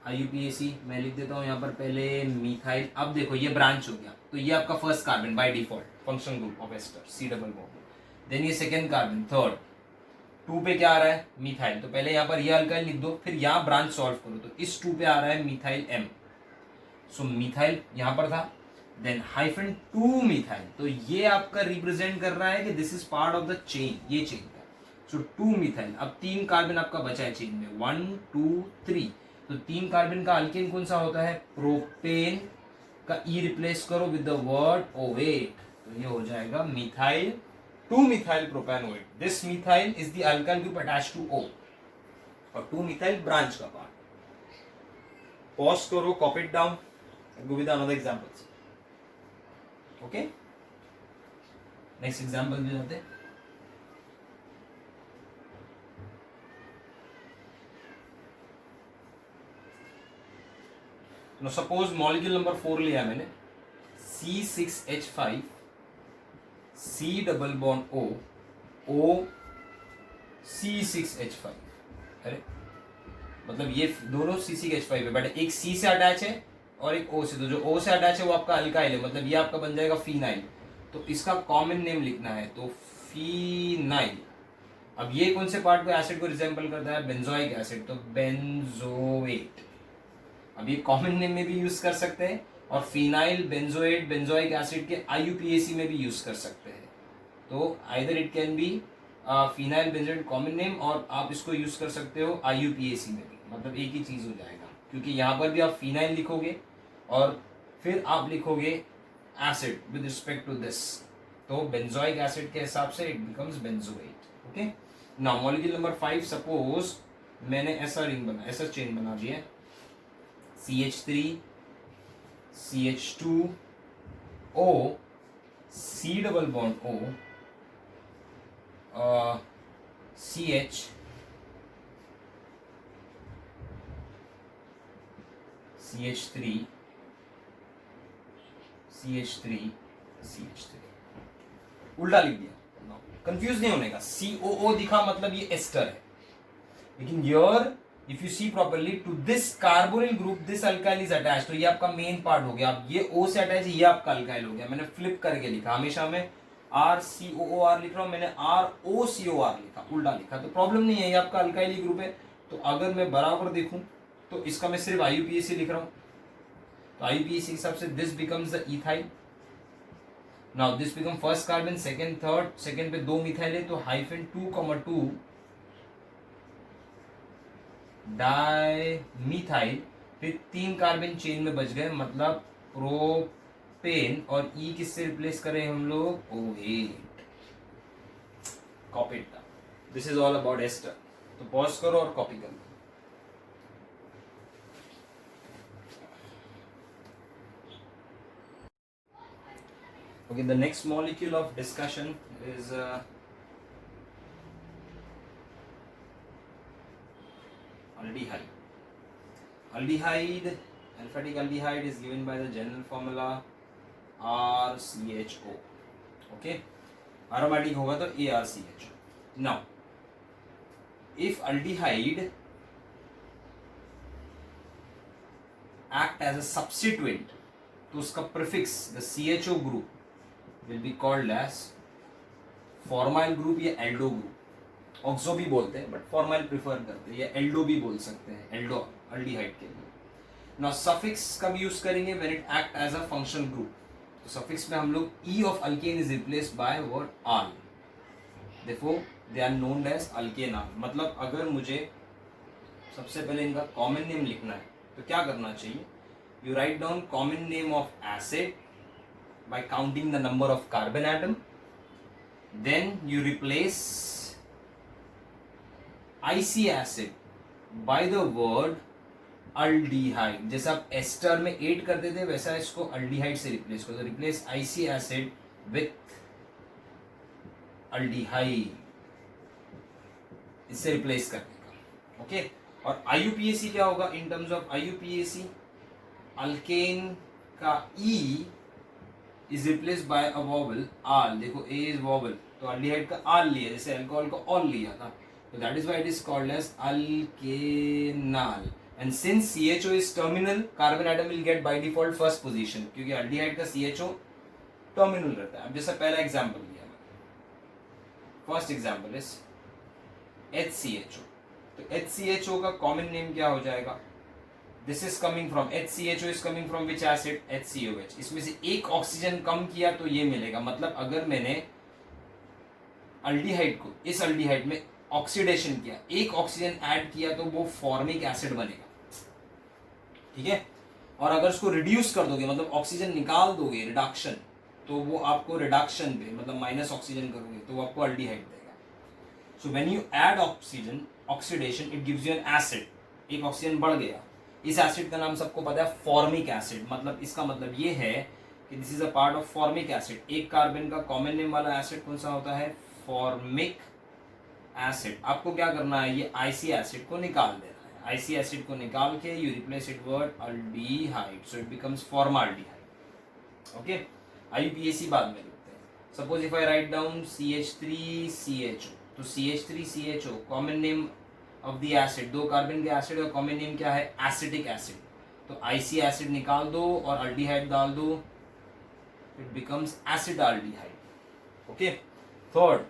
IUPAC मैं लिख देता हूँ यहाँ पर पहले मिथाइल। अब देखो ये ब्रांच हो गया, तो ये आपका first carbon by default functional group of ester, C double bond. Then ये सेकंड कार्बन, थर्ड, 2 पे क्या आ रहा है, मिथाइल, तो पहले यहाँ पर ये अल्काइल लिख दो, फिर यहाँ ब्रांच सॉल्व करो, तो इस 2 पे आ रहा है मिथाइल M, सो मिथाइल यहाँ पर था, देन हाइफन 2 मिथाइल, तो ये आपका रिप्रेजेंट कर रहा है कि this is part of the chain, ये चेन का, सो 2 मिथाइल। अब 3 कार्बन आपका बचा है चेन में, 1 2 3, तो 3 कार्बन का अल्केन कौन सा होता है, प्रोपेन का ई रिप्लेस करो विद द वर्ड OH, तो ये हो जाएगा methyl 2 methyl propanoate. This methyl is the alkyl group attached to O, और 2 मिथाइल ब्रांच का पार्ट। पॉज करो, copy it down, go with another examples. Okay, next example भी जाते हैं। नो सपोज मॉलिक्यूल नंबर 4 लिया मैंने, C6H5 C double bond O C6H5। अरे मतलब ये दोनों C6H5 है, बट एक C से अटैच है और एक O से, तो जो O से अटैच है वो आपका अल्काइल है, मतलब ये आपका बन जाएगा फिनाइल। तो इसका कॉमन नेम लिखना है, तो फिनाइल। अब ये कौन से पार्ट को एसिड को रिजेंबल करता है, बेंजोइक एसिड, तो बेंजोएट। अब ये कॉमन नेम में भी यूज कर सकते हैं, और फिनाइल बेंजोएट बेंजोइक एसिड के IUPAC में भी यूज कर सकते हैं। तो either it can be phenyl benzoate common name, और आप इसको यूज कर सकते हो IUPAC में भी, मतलब एक ही चीज हो जाएगा, क्योंकि यहाँ पर भी आप फिनाइल लिखोगे और फिर आप लिखोगे acid with respect to this, तो बेंजोइक एसिड के हिसाब से it becomes benzoate. Okay, now molecule number 5, suppose मैंने ऐसा रिंग बना, ऐसा चेन बना दिया, CH3 CH2 O C double bond O CH CH3 CH3 CH3, उल्टा लिख दिया, कंफ्यूज नहीं होने का। COO दिखा मतलब ये एस्टर है, लेकिन your if you see properly to this carbonyl group this alkyl is attach, तो ये आपका मेन पार्ट हो गया। अब ये O से अटैच है, ये आपका अल्काइल हो गया। मैंने फ्लिप करके लिखा, हमेशा मैं RCOOR लिख रहा हूं, मैंने ROCOR लिखा, उल्टा लिखा, तो प्रॉब्लम नहीं है, ये आपका अल्काइल ही ग्रुप है। तो अगर मैं बराबर देखूं तो इसका मैं सिर्फ IUPAC लिख रहा हूं, तो IUPAC के हिसाब से this becomes the ethyl. Now this become first carbon, second, third, second पे 2 मिथाइल है तो हाइफन 2,2 डाई मिथाइल, फिर 3 कार्बन चेन में बच गए, मतलब प्रोपेन, और ई किससे रिप्लेस करें हम लोग, OH, copy it. This is all about ester. तो पॉज करो और कॉपी करो। Okay, the next molecule of discussion is aldehyde. Aldehyde, aliphatic aldehyde is given by the general formula RCHO. Okay, aromatic होगा तो ARCHO. Now, if aldehyde act as a substituent, तो उसका prefix the CHO group will be called as formyl group या Aldo group. Oxo भी बोलते हैं but formyl prefer करते हैं, या एल्डो भी बोल सकते हैं, एल्डो अल्डिहाइड के लिए। नाउ सफिक्स कब यूज करेंगे, when it act as a functional group. तो सफिक्स में हम लोग E of alkane is replaced by word al, therefore they are known as alkanal. मतलब अगर मुझे सबसे पहले इनका कॉमन नेम लिखना है तो क्या करना चाहिए, you write down common name of acid by counting the number of carbon atom, then you replace IC acid by the word aldehyde। जैसा आप एस्टर में 8 करते थे वैसा इसको अल्डिहाइड से रिप्लेस करो, replace IC acid with aldehyde, इससे रिप्लेस करने का। ओके, और IUPAC क्या होगा, in terms of IUPAC alkane का E is replaced by a vowel आल। देखो A is vowel तो अल्डिहाइड का आल लिया, जैसे अल्कोहल का ऑल लिया था, तो that is why it is called as alkanal. And since CHO is terminal, carbon atom will get by default first position, क्योंकि अल्डिहाइड का CHO टर्मिनल रहता है। अब जैसा पहला एग्जांपल लिया मैंने, फर्स्ट एग्जांपल इज HCHO। तो HCHO का कॉमन नेम क्या हो जाएगा, this is coming from HCHO is coming from which acid, HCOH। इसमें से एक ऑक्सीजन कम किया तो ये मिलेगा, मतलब अगर मैंने अल्डिहाइड को इस अल्डिहाइड में ऑक्सीडेशन किया, एक ऑक्सीजन ऐड किया तो वो फॉर्मिक एसिड बनेगा, ठीक है। और अगर उसको रिड्यूस कर दोगे, मतलब ऑक्सीजन निकाल दोगे, रिडक्शन, तो वो आपको रिडक्शन पे मतलब माइनस ऑक्सीजन करोगे तो वो आपको अल्डिहाइड देगा। So when you add oxygen, oxidation, it gives you N acid, एक ऑक्सीजन बढ़ गया। इस एसिड का नाम सबको पता है फॉर्मिक एसिड, मतलब इसका मतलब ये है कि this is a part of formic acid. एक कार्बन का कॉमन नेम वाला एसिड कौन सा होता है, फॉर्मिक एसिड। आपको क्या करना है, ये IC एसिड को निकाल देना है। IC एसिड को निकाल के you replace it word aldehyde, so it becomes formaldehyde. Okay, IUPAC बाद में लिखते हैं। Suppose if I write down CH3CHO, तो CH3CHO common name of the acid, 2 carbon के एसिड का कॉमन नेम क्या है, एसिटिक एसिड। तो IC एसिड निकाल दो और अल्डिहाइड डाल दो, it becomes acetaldehyde. Okay, third,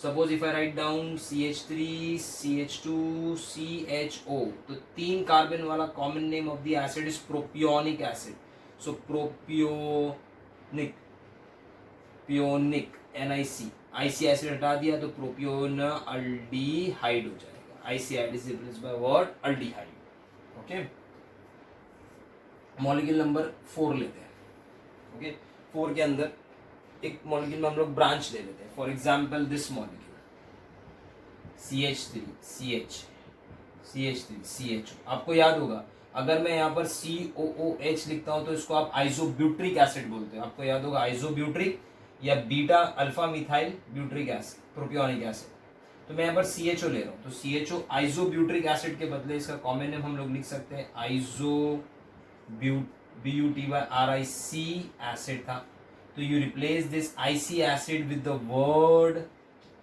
suppose if I write down CH3CH2CHO, तो 3 कार्बन वाला common name of the acid is propionic acid. So propionic, pionic NiC, IC acid हटा दिया तो प्रोपियोन अल्डिहाइड हो जाएगा। IC acid is replaced by word aldehyde. Okay, molecule number 4 लेते हैं। Okay, 4 के अंदर एक मॉलिक्यूल में हम लोग ब्रांच ले लेते हैं। For example this molecule CH3CHO। आपको याद होगा, अगर मैं यहाँ पर COOH लिखता हूँ तो इसको आप आइसोब्यूट्रिक एसिड बोलते हो। आपको याद होगा आइसोब्यूट्रिक या beta alpha methyl butyric acid, propionic acid. तो मैं यहाँ पर CHO ले रहा हूँ, तो CHO आइसोब्यूट्रिक एसिड के बदले इसका कॉमन नेम हम लोग लिख सकते हैं BUTY-RIC एसिड था, तो you replace this IC acid with the word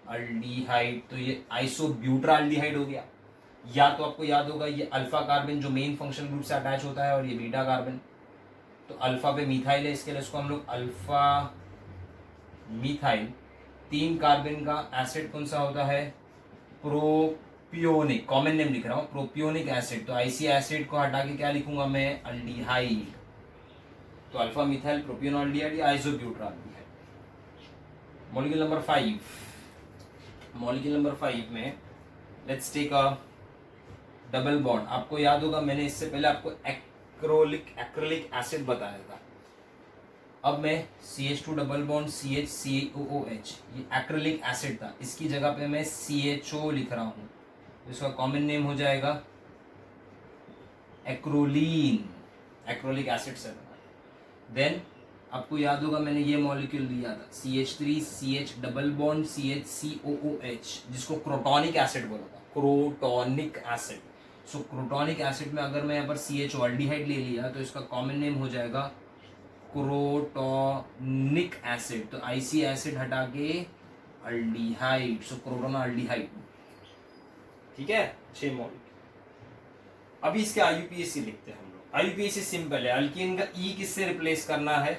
aldehyde, तो ये आइसोब्यूट्राल्डिहाइड हो गया। या तो आपको याद होगा ये अल्फा कार्बन जो मेन फंक्शनल ग्रुप से अटैच होता है, और ये बीटा कार्बन, तो अल्फा पे मिथाइल है, इसके लिए इसको हम लोग अल्फा मिथाइल। 3 कार्बन का एसिड कौन सा होता है, प्रोपियोनिक, कॉमन नेम लिख रहा हूँ प्रोपियोनिक एसिड। तो IC एसिड को हटा के क्या लिखूंगा मैं, अल्डिहाइड। तो तो अल्फा मिथाइल प्रोपियोनॉल्डिहाइड या isobutyraldehyde. Molecule number 5, molecule number 5 में let's take a double bond. आपको याद होगा मैंने इससे पहले आपको एक्रिलिक एसिड बताया था। अब मैं CH2 डबल बॉन्ड CH ये एक्रिलिक एसिड था, इसकी जगह पे मैं CHO लिख रहा हूँ, इसका कॉमन नेम हो जाएगा एक्रोलीन, एक्रोलिक एसिड से बना। देन आपको याद होगा मैंने ये मॉलिक्यूल लिया था CH3 CH double bond CH जिसको क्रोटोनिक एसिड बोला था, क्रोटोनिक एसिड। सो क्रोटोनिक एसिड में अगर मैं यहाँ पर CHO अल्डिहाइड ले लिया तो इसका कॉमन नेम हो जाएगा क्रोटोनिक एसिड। तो IC एसिड हटा के अल्डिहाइड, सो क्रोटोना अल्डिहाइड। ठीक है, 6 मॉलिक्यूल। अभी इसके IUPAC लिखते हैं हम लोग। IUPAC सिंपल है, अल्कीन का E किससे रिप्लेस करना है,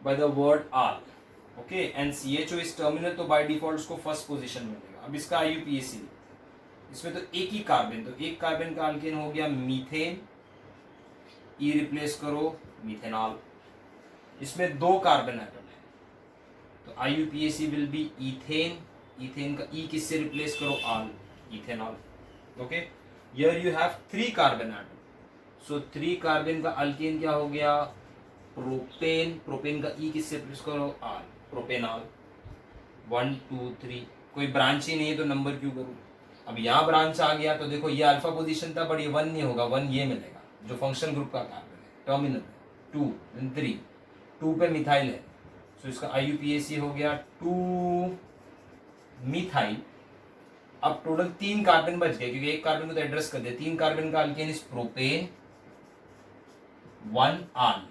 by the word all. Okay, and CHO is terminal, तो बाय डिफॉल्ट उसको फर्स्ट पोजीशन मिलेगा। अब इसका IUPAC लिखते हैं। इसमें तो एक ही कार्बन, तो एक कार्बन का अल्केन हो गया मीथेन, E रिप्लेस करो मिथेनॉल। इसमें 2 कार्बन एटम है, तो IUPAC will be ethane, ethane का E किससे रिप्लेस करो al, ethanol. Okay, here you have 3 carbon atom, so 3 carbon का अल्केन क्या हो गया प्रोपेन, प्रोपेन का E किससे रिप्लेस करो आल, प्रोपेनॉल। 1 2 3, कोई ब्रांच ही नहीं है तो नंबर क्यों करूं। अब यहाँ ब्रांच आ गया तो देखो ये अल्फा पोजीशन था, बट ये 1 नहीं होगा, 1 ये मिलेगा जो फंक्शन ग्रुप का कार्बन है, टर्मिनल है 2 then 3, 2 पे मिथाइल है, सो इसका IUPAC हो गया 2 मिथाइल। अब टोटल 3 कार्बन बच गए, क्योंकि एक कार्बन को तो एड्रेस कर दिया। 3 कार्बन का अल्केन इज प्रोपेन, 1 आल।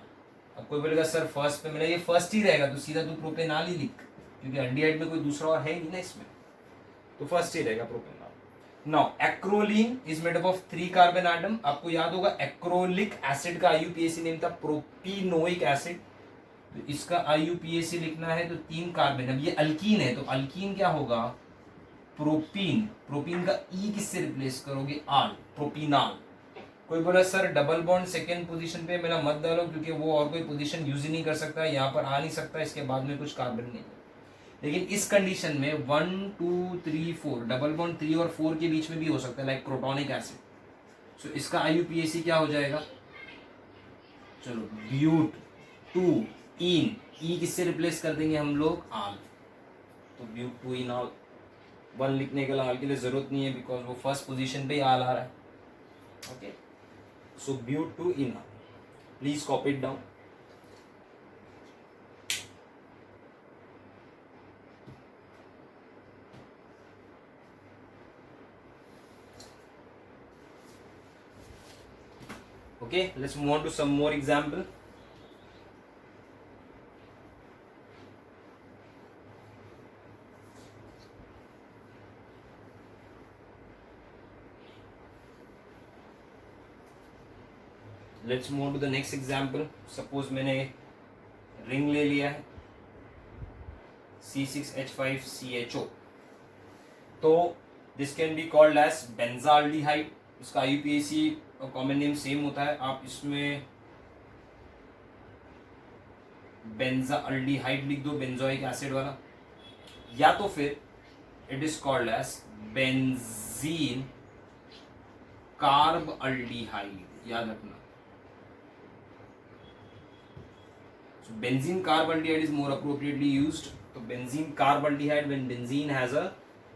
अब कोई बोलेगा सर फर्स्ट पे मिला, ये फर्स्ट ही रहेगा तो सीधा तू प्रोपेनॉल ही लिख, क्योंकि अल्डिहाइड में कोई दूसरा और है नहीं ना इसमें, तो फर्स्ट ही रहेगा propanol. Now acrolein is made up of 3 carbon atom. आपको याद होगा एक्रोलिक एसिड का IUPAC नेम था प्रोपिनोइक एसिड, तो इसका IUPAC लिखना है तो 3 कार्बन। अब ये अल्कीन है तो अल्कीन क्या होगा प्रोपीन, प्रोपीन का E किससे रिप्लेस करोगे आल, प्रोपिनॉल। कोई बोला sir double bond second position पे मेरा मत डालो, क्योंकि वो और कोई पोजीशन यूज ही नहीं कर सकता, यहाँ पर आ नहीं सकता, इसके बाद में कुछ कार्बन नहीं है। लेकिन इस कंडीशन में 1 2 3 4 डबल बॉन्ड 3 और 4 के बीच में भी हो सकता है, लाइक प्रोटोनिक एसिड। सो इसका IUPAC क्या हो जाएगा, चलो ब्यूट 2 इन, E किससे रिप्लेस कर देंगे हम लोग आल, तो ब्यूट 2 इन आल। 1 लिखने के लिए आल के लिए जरूरत नहीं है, बिकॉज वो फर्स्ट पोजीशन पे ही आल आ रहा है। Okay, so but 2 en al, please copy it down. Okay, let's move on to some more example. Let's move on to the next example. Suppose मैंने रिंग ले लिया है C6H5CHO, तो this can be called as benzaldehyde। इसका IUPAC common name same होता है, आप इसमें बेंजाल्डिहाइड लिख दो, बेंजोइक एसिड वाला, या तो फिर it is called as benzene carbaldehyde, याद रखना। So benzene carb aldehyde is more appropriately used. तो benzene carb aldehyde when benzene has a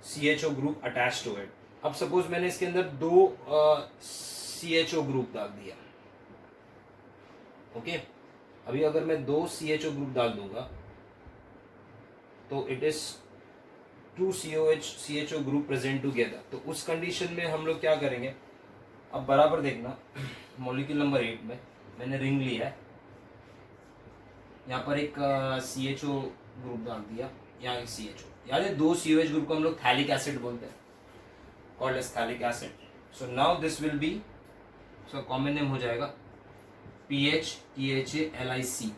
CHO group attached to it. अब सपोज मैंने इसके अंदर 2 CHO ग्रुप डाल दिया। ओके, अभी अगर मैं 2 CHO ग्रुप डाल दूंगा तो it is 2 CHO group present together. तो उस कंडीशन में हम लोग क्या करेंगे, अब बराबर देखना, मॉलिक्यूल नंबर 8 में मैंने रिंग लिया है, यहाँ पर एक CHO ग्रुप डाल दिया, यहाँ एक CHO, याद है 2 COH ग्रुप को हम लोग थैलिक एसिड बोलते हैं, called as phthalic acid. So now this will be, इसका कॉमन नेम हो जाएगा PHTHALIC,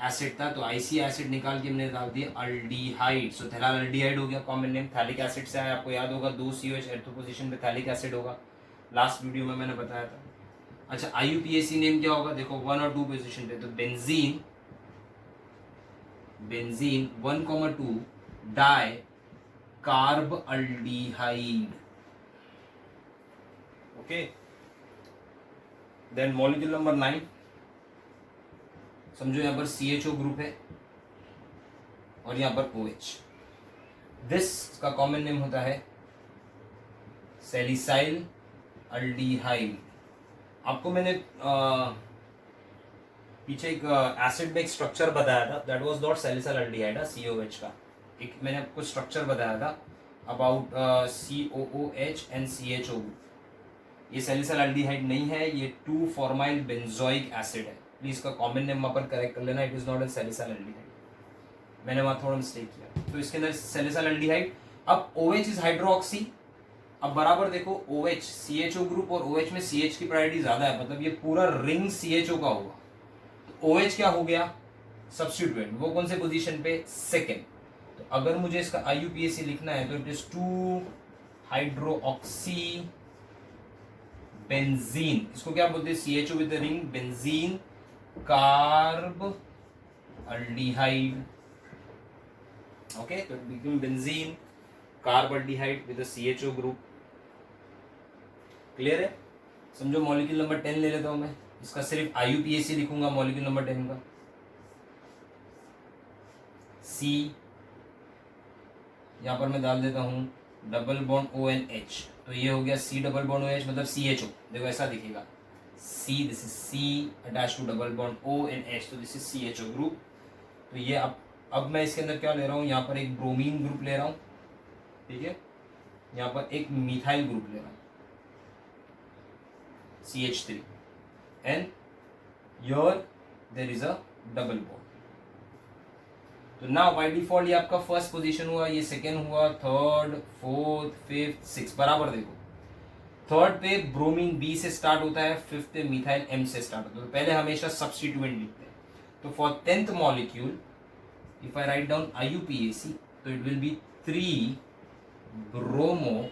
एसिड था तो IC एसिड निकाल के मैंने डाल दिया अल्डिहाइड, सो थैलाल अल्डिहाइड हो गया, कॉमन नेम थैलिक एसिड से आया। आपको याद होगा 2 COH एर्थो पोजीशन पे थैलिक एसिड होगा, लास्ट वीडियो में मैंने बताया था। अच्छा IUPAC नेम क्या होगा, देखो 1 और 2 पोजीशन पे, तो benzene, benzene 1,2 die carb aldehyde. Okay, then molecule number 9, समझो यहां पर CHO ग्रुप है और यहां पर OH। दिस का कॉमन नेम होता है सैलिसाइल अल्डिहाइड। आपको मैंने पीछे एक एसिड में एक स्ट्रक्चर बताया था, that was not salicylaldehyde, COH का एक मैंने आपको स्ट्रक्चर बताया था about COOH and CHO group. ये सैलिसाइल अल्डिहाइड नहीं है, ये 2 फॉर्माइल बेंजोइक एसिड है। प्लीज का कॉमन नेम वहां पर करेक्ट कर लेना, it is not a salicylaldehyde, मैंने वहां थोड़ा मिस्टेक किया। तो इसके अंदर सैलिसाइल अल्डिहाइड। अब OH इज हाइड्रोक्सी। अब बराबर देखो OH CHO ग्रुप और OH में CH की प्रायोरिटी ज्यादा है, मतलब ये पूरा रिंग CHO का होगा। तो OH क्या हो गया, सब्स्टिट्यूएंट, वो कौन से पोजीशन पे, सेकेंड। तो अगर मुझे इसका IUPAC लिखना है तो इट इज 2 हाइड्रोक्सी बेंजीन, इसको क्या बोलते हैं, CHO with the ring benzene carb aldehyde. Okay, तो become benzene carbaldehyde with the CHO group. Clear है, समझो। मॉलिक्यूल नंबर 10 ले लेता हूं मैं, इसका सिर्फ IUPAC लिखूंगा मॉलिक्यूल नंबर 10 का। C यहां पर मैं डाल देता हूं डबल बॉन्ड ONH, तो ये हो गया C डबल बॉन्ड OH मतलब CHO। देखो ऐसा दिखेगा, C, this is C attach to double bond ONH, तो दिस इज CHO ग्रुप। तो ये अब मैं इसके अंदर क्या ले रहा हूं, यहाँ पर एक ब्रोमीन ग्रुप ले रहा हूं, ठीक है, यहाँ पर एक मिथाइल ग्रुप ले रहा हूं CH3 and here there is a double bond। तो नाउ बाय डिफॉल्ट ये आपका फर्स्ट पोजीशन हुआ, ये सेकेंड हुआ, थर्ड, फोर्थ, फिफ्थ, सिक्स। बराबर देखो, थर्ड पे ब्रोमीन B से स्टार्ट होता है, फिफ्थ पे मिथाइल M से स्टार्ट होता है। तो पहले हमेशा सब्स्टिट्यूएंट लिखते हैं। तो for 10th molecule if I write down IUPAC, तो it will B 3 bromo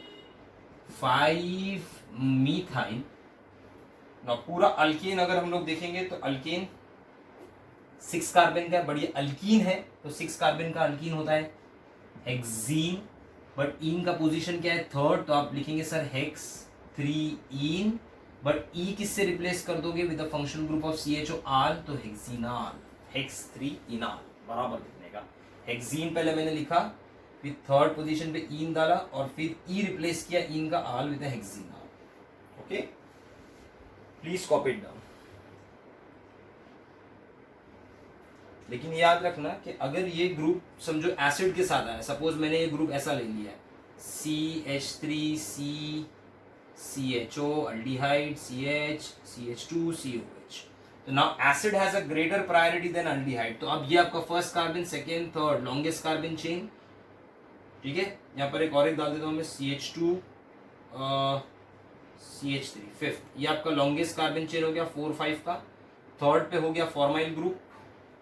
5 methyl. ना पूरा अल्केन अगर हम लोग देखेंगे तो अल्केन 6 कार्बन का, बड़ी अल्कीन है तो 6 कार्बन का अल्कीन होता है हेक्सीन, बट इन का पोजीशन क्या है, थर्ड। तो आप लिखेंगे सर हेक्स 3 इन, बट ई किससे रिप्लेस कर दोगे, with the functional group of CHO आल, तो हेक्सीनाल, हेक्स 3 इनाल। बराबर लिखने का, हेक्सीन पहले मैंने लिखा, फिर थर्ड पोजीशन पे इन डाला और फिर ई रिप्लेस किया इन का al with hexenal. Okay, please copy it down. लेकिन याद रखना कि अगर ये ग्रुप समझो एसिड के साथ आया, सपोज मैंने ये ग्रुप ऐसा ले लिया है CH3C CHO aldehyde CH CH2 COH, तो now acid has a greater priority than aldehyde. तो अब ये आपका first carbon, second, third, longest carbon chain, ठीक है। यहाँ पर एक और एक डाल देता हूँ मैं CH2 CH3 फिफ्थ, ये आपका लॉन्गेस्ट कार्बन चेन हो गया 4 5 का। थर्ड पे हो गया फॉर्माइल ग्रुप।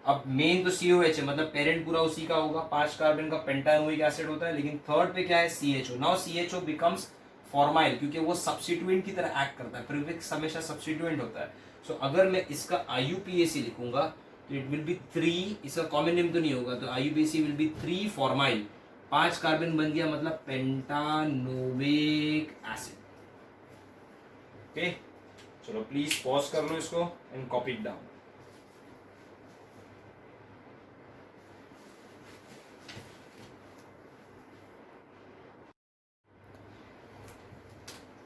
अब मेन तो COH है, मतलब पेरेंट पूरा उसी का होगा, 5 कार्बन का पेंटानोइक एसिड होता है, लेकिन थर्ड पे क्या है CHO। Now CHO becomes formyl, क्योंकि वो सब्स्टिट्यूएंट की तरह एक्ट करता है, प्रीफिक्स हमेशा सब्स्टिट्यूएंट होता है। सो अगर मैं इसका IUPAC लिखूंगा तो इट विल बी 3, इसका कॉमन नेम तो नहीं होगा, तो IUPAC will B 3 formyl, 5 carbon बन गया मतलब पेंटानोइक एसिड। ओके, चलो प्लीज पॉज कर लो इसको and copy it down.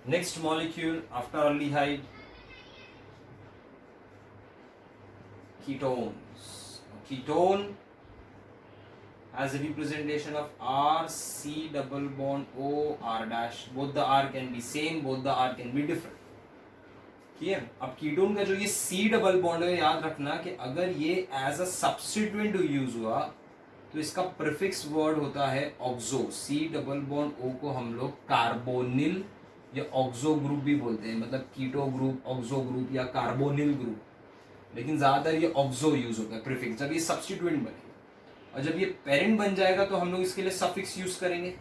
Next molecule after aldehyde, ketones. Ketone has a representation of R, C double bond O, R dash. Both the R can be same, both the R can be different. Clear? अब ketone का जो ये C double bond है, याद रखना कि अगर ये एज अ सब्स्टिट्यूएंट यूज हुआ तो इसका प्रीफिक्स वर्ड होता है oxo. C double bond O को हम लोग कार्बोनिल या ऑक्सो ग्रुप भी बोलते हैं, मतलब कीटो ग्रुप, ऑक्सो ग्रुप या कार्बोनिल ग्रुप, लेकिन ज्यादातर ये ऑक्सो यूज होता है प्रीफिक्स जब ये सब्स्टिट्यूएंट बनेगा। और जब ये पेरेंट बन जाएगा तो हम लोग इसके लिए सफिक्स यूज करेंगे,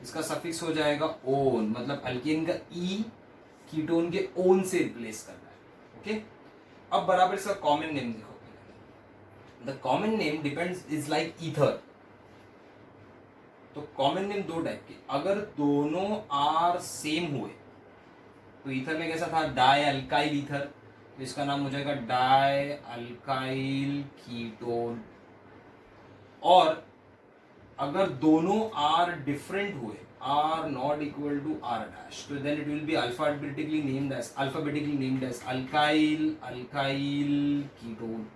इसका सफिक्स हो जाएगा ओन, मतलब अल्केन का ई कीटोन के ओन से रिप्लेस करना है। ओके, अब बराबर इसका कॉमन नेम देखो। The common name depends is like ether. तो कॉमन नेम दो टाइप के, अगर दोनों आर सेम हुए तो ईथर में कैसा था, डाई अल्काइल ईथर, तो इसका नाम हो जाएगा डाई अल्काइल कीटोन। और अगर दोनों आर डिफरेंट हुए, R not equal to R dash, तो then it will be alphabetically named as alkyl ketone.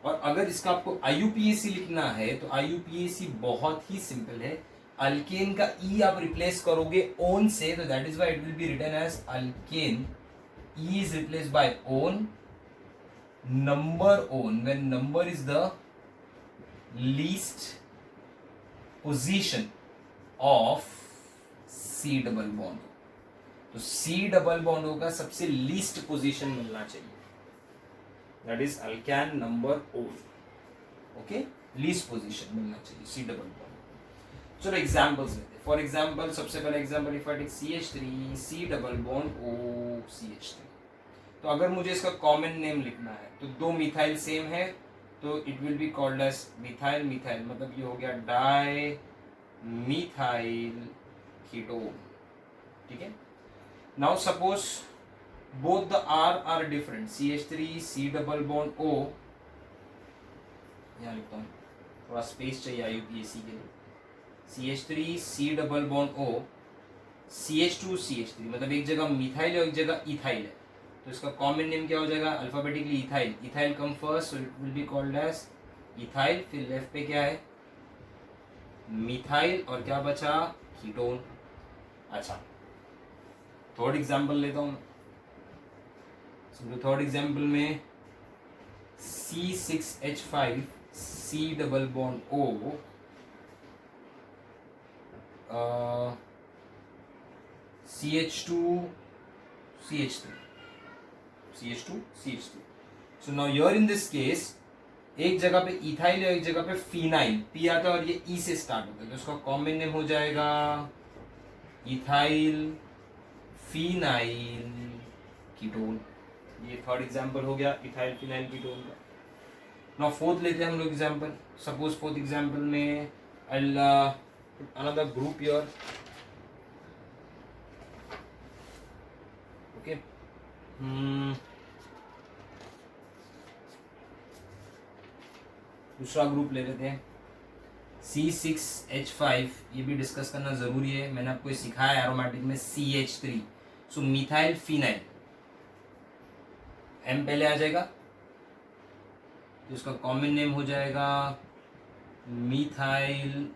और अगर इसका आपको IUPAC लिखना है तो IUPAC बहुत ही सिंपल है। अल्केन का ई आप रिप्लेस करोगे ओन से, तो that is why it will be written as alkane, e is replace by one, number one, when number is the least position of C double bond. तो C double bond का सबसे least position मिलना चाहिए, that is alkane number one. Okay, least position मिलना चाहिए C double bond. चलो examples लेते हैं। फॉर एग्जांपल, सबसे पहला example, if I take CH3 C double bond O CH3, तो अगर मुझे इसका कॉमन नेम लिखना है तो दो मिथाइल सेम है, तो it will be called as methyl methyl, मतलब ये हो गया डाई मिथाइल कीटोन। ठीक है, now suppose both the R are different, CH3 C double bond O, यहाँ लिखता हूँ, थोड़ा स्पेस चाहिए IUPAC के लिए, CH3 C double bond O CH2 CH3, मतलब एक जगह मिथाइल और एक जगह इथाइल है, तो इसका कॉमन नेम क्या हो जाएगा, alphabetically ethyl, ethyl come first, so it will be called as ethyl. फिर लेफ्ट पे क्या है, मिथाइल, और क्या बचा, कीटोन। अच्छा, थर्ड एग्जांपल लेता हूँ। थर्ड एग्जाम्पल में C6H5 C double bond O CH2 CH3 CH2 CH3। So now here in this case एक जगह पे इथाइल है, एक जगह पे फिनाइल, पी आता है और ये ई से स्टार्ट होता है, तो उसका कॉमन नेम हो जाएगा इथाइल फिनाइल कीटोन। ये थर्ड एग्जांपल हो गया इथाइल फिनाइल कीटोन का। नाउ फोर्थ लेते हैं हम लोग एग्जांपल। सपोज फोर्थ एग्जांपल में अनदर ग्रुप हियर, ओके, दूसरा ग्रुप ले लेते हैं C6H5, ये भी डिस्कस करना जरूरी है, मैंने आपको ये सिखाया एरोमेटिक में CH3, सो मिथाइल फिनाइल, M पहले आ जाएगा, तो इसका कॉमन नेम हो जाएगा methyl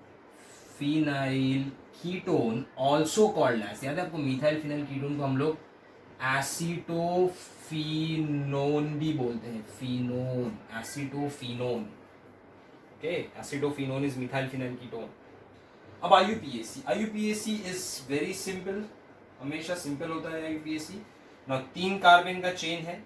phenyl ketone, also called as, याद है आपको, मिथाइल फिनाइल कीटोन को हम लोग एसिटोफिनोन भी बोलते हैं, phenone, acetophenone. Okay, acetophenone is methyl phenyl ketone. अब IUPAC इज वेरी सिंपल, हमेशा सिंपल होता है IUPAC। ना 3 कार्बन का चेन है,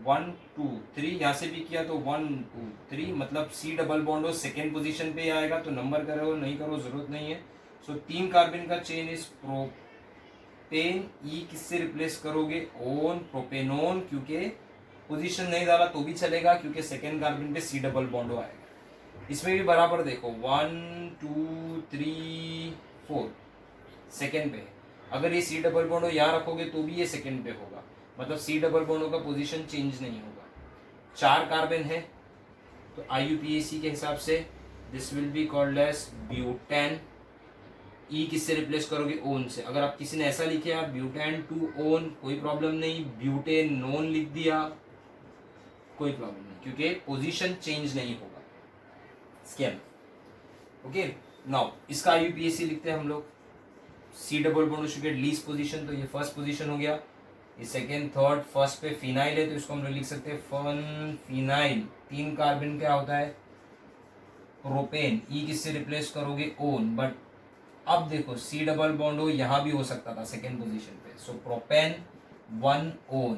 1 2 3, यहाँ से भी किया तो 1 2 3, मतलब C डबल बॉन्ड हो सेकेंड पोजीशन पे आएगा, तो नंबर करो नहीं करो जरूरत नहीं है। सो 3 कार्बन का चेन इज प्रोपेन, ई किससे रिप्लेस करोगे, ओन, प्रोपेनोन, क्योंकि पोजीशन नहीं डाला तो भी चलेगा क्योंकि सेकेंड कार्बन पे C डबल बॉन्ड आएगा। इसमें भी बराबर देखो 1 2 3 4 सेकेंड पे, अगर ये C डबल बॉन्ड यहाँ रखोगे तो भी ये सेकेंड पे होगा, मतलब C डबल बॉन्ड का पोजीशन चेंज नहीं होगा। 4 कार्बन है, तो IUPAC के हिसाब से this will be called as butane, E किससे रिप्लेस करोगे, ओन से। अगर आप किसी ने ऐसा लिखे ब्यूटेन टू ओन, कोई प्रॉब्लम नहीं, ब्यूटेन नोन लिख दिया, कोई प्रॉब्लम नहीं, क्योंकि पोजीशन चेंज नहीं होगा इसके अंदर। ओके, नाउ इसका IUPAC लिखते हैं हम लोग, C double bond should get least position, तो ये फर्स्ट पोजीशन हो गया, ये सेकेंड थर्ड, फर्स्ट पे फिनाइल है तो इसको हम लोग लिख सकते हैं फन फिनाइल। 3 कार्बन क्या होता है, प्रोपेन, ई किससे रिप्लेस करोगे, ओन, बट अब देखो C डबल बॉन्ड हो यहाँ भी हो सकता था सेकेंड पोजीशन पे, सो प्रोपेन 1 ओन,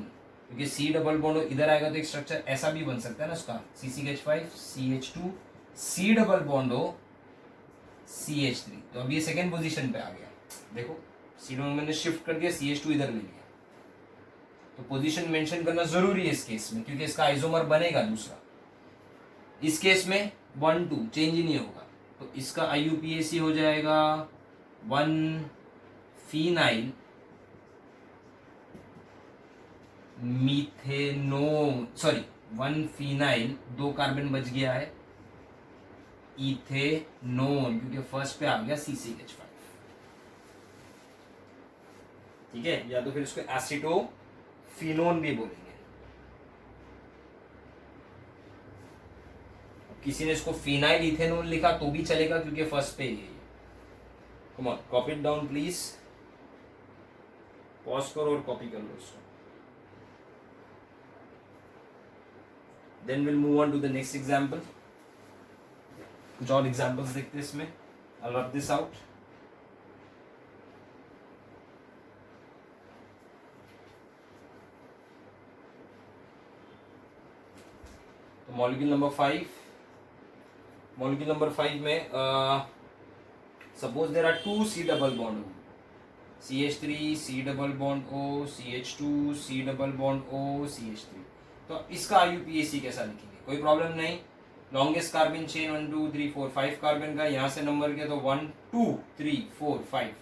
क्योंकि C डबल बॉन्ड हो इधर आएगा तो एक स्ट्रक्चर ऐसा भी बन सकता है ना उसका, C6H5 CH2 C double bond हो CH3, तो अब ये सेकेंड पोजीशन पे आ गया, देखो C डबल मैंने शिफ्ट कर दिया, CH2 इधर ले लिया, तो पोजीशन मेंशन करना जरूरी है इस केस में, क्योंकि इसका आइसोमर बनेगा दूसरा। इस केस में 1 2 चेंज ही नहीं होगा, तो इसका IUPAC हो जाएगा 1 फिनाइल मीथेनोन, सॉरी 1 फिनाइल, 2 कार्बन बच गया है, इथेनोन, क्योंकि फर्स्ट पे आ गया CCH5। ठीक है, या तो फिर इसको एसिटोफिनोन भी बोलेंगे। किसी ने इसको फिनाइल इथेनोन लिखा तो भी चलेगा, क्योंकि फर्स्ट पे ही है। Come on, copy it down please, pause करो और कॉपी कर लो इसको। Then will move on to the next example. कुछ और एग्जांपल्स देखते हैं इसमें। I rub this out. तो मॉलिक्यूल नंबर 5, मॉलिक्यूल नंबर 5 में suppose there are 2 C double bond O, CH3 C double bond O, CH2 C double bond O, CH3। तो इसका IUPAC कैसा लिखेंगे? कोई प्रॉब्लम नहीं। लॉन्गेस्ट कार्बन चेन 1 2 3 4 5 कार्बन का, यहाँ से नंबर किया तो 1 2 3 4 5,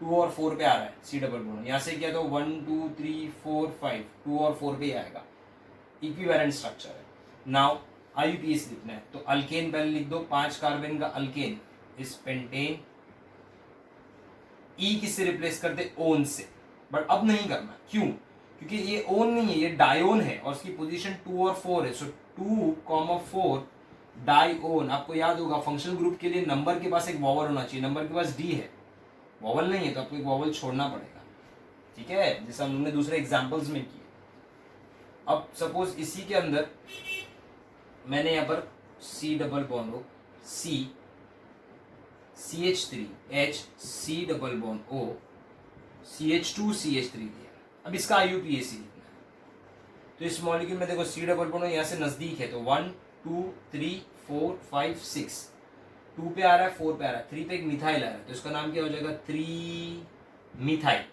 2 और 4 पे आ रहा है C डबल बॉन्ड। यहाँ से किया तो 1 2 3 4 5, 2 और 4 पे ही आएगा। इक्विवेलेंट स्ट्रक्चर है। नाउ IUPAC लिखना है, तो अल्केन पहले लिख दो, 5 कार्बन का अल्केन इस पेंटेन। E किससे रिप्लेस करते? ओन से। बट अब नहीं करना, क्यों? क्योंकि ये ओन नहीं है, ये डायोन है और उसकी पोजीशन 2 और 4 है। सो 2, 4 डायोन। आपको याद होगा फंक्शनल ग्रुप के लिए नंबर के पास एक वॉवल होना चाहिए, नंबर के पास D है, वॉवल नहीं है, तो आपको एक वॉवल छोड़ना पड़ेगा। ठीक है, जैसा हमने दूसरे एग्जाम्पल्स में किए। अब सपोज इसी के अंदर मैंने यहाँ पर C double bond O, C CH3H C double bond O, CH2 CH3 दिया। अब इसका IUPAC लिखना है। तो इस मॉलिक्यूल में देखो C डबल बॉन्ड यहाँ से नजदीक है, तो 1 2 3 4 5 6, 2 पे आ रहा है, 4 पे आ रहा है, 3 पे एक मिथाइल आ रहा है, तो इसका नाम क्या हो जाएगा? 3 मिथाइल।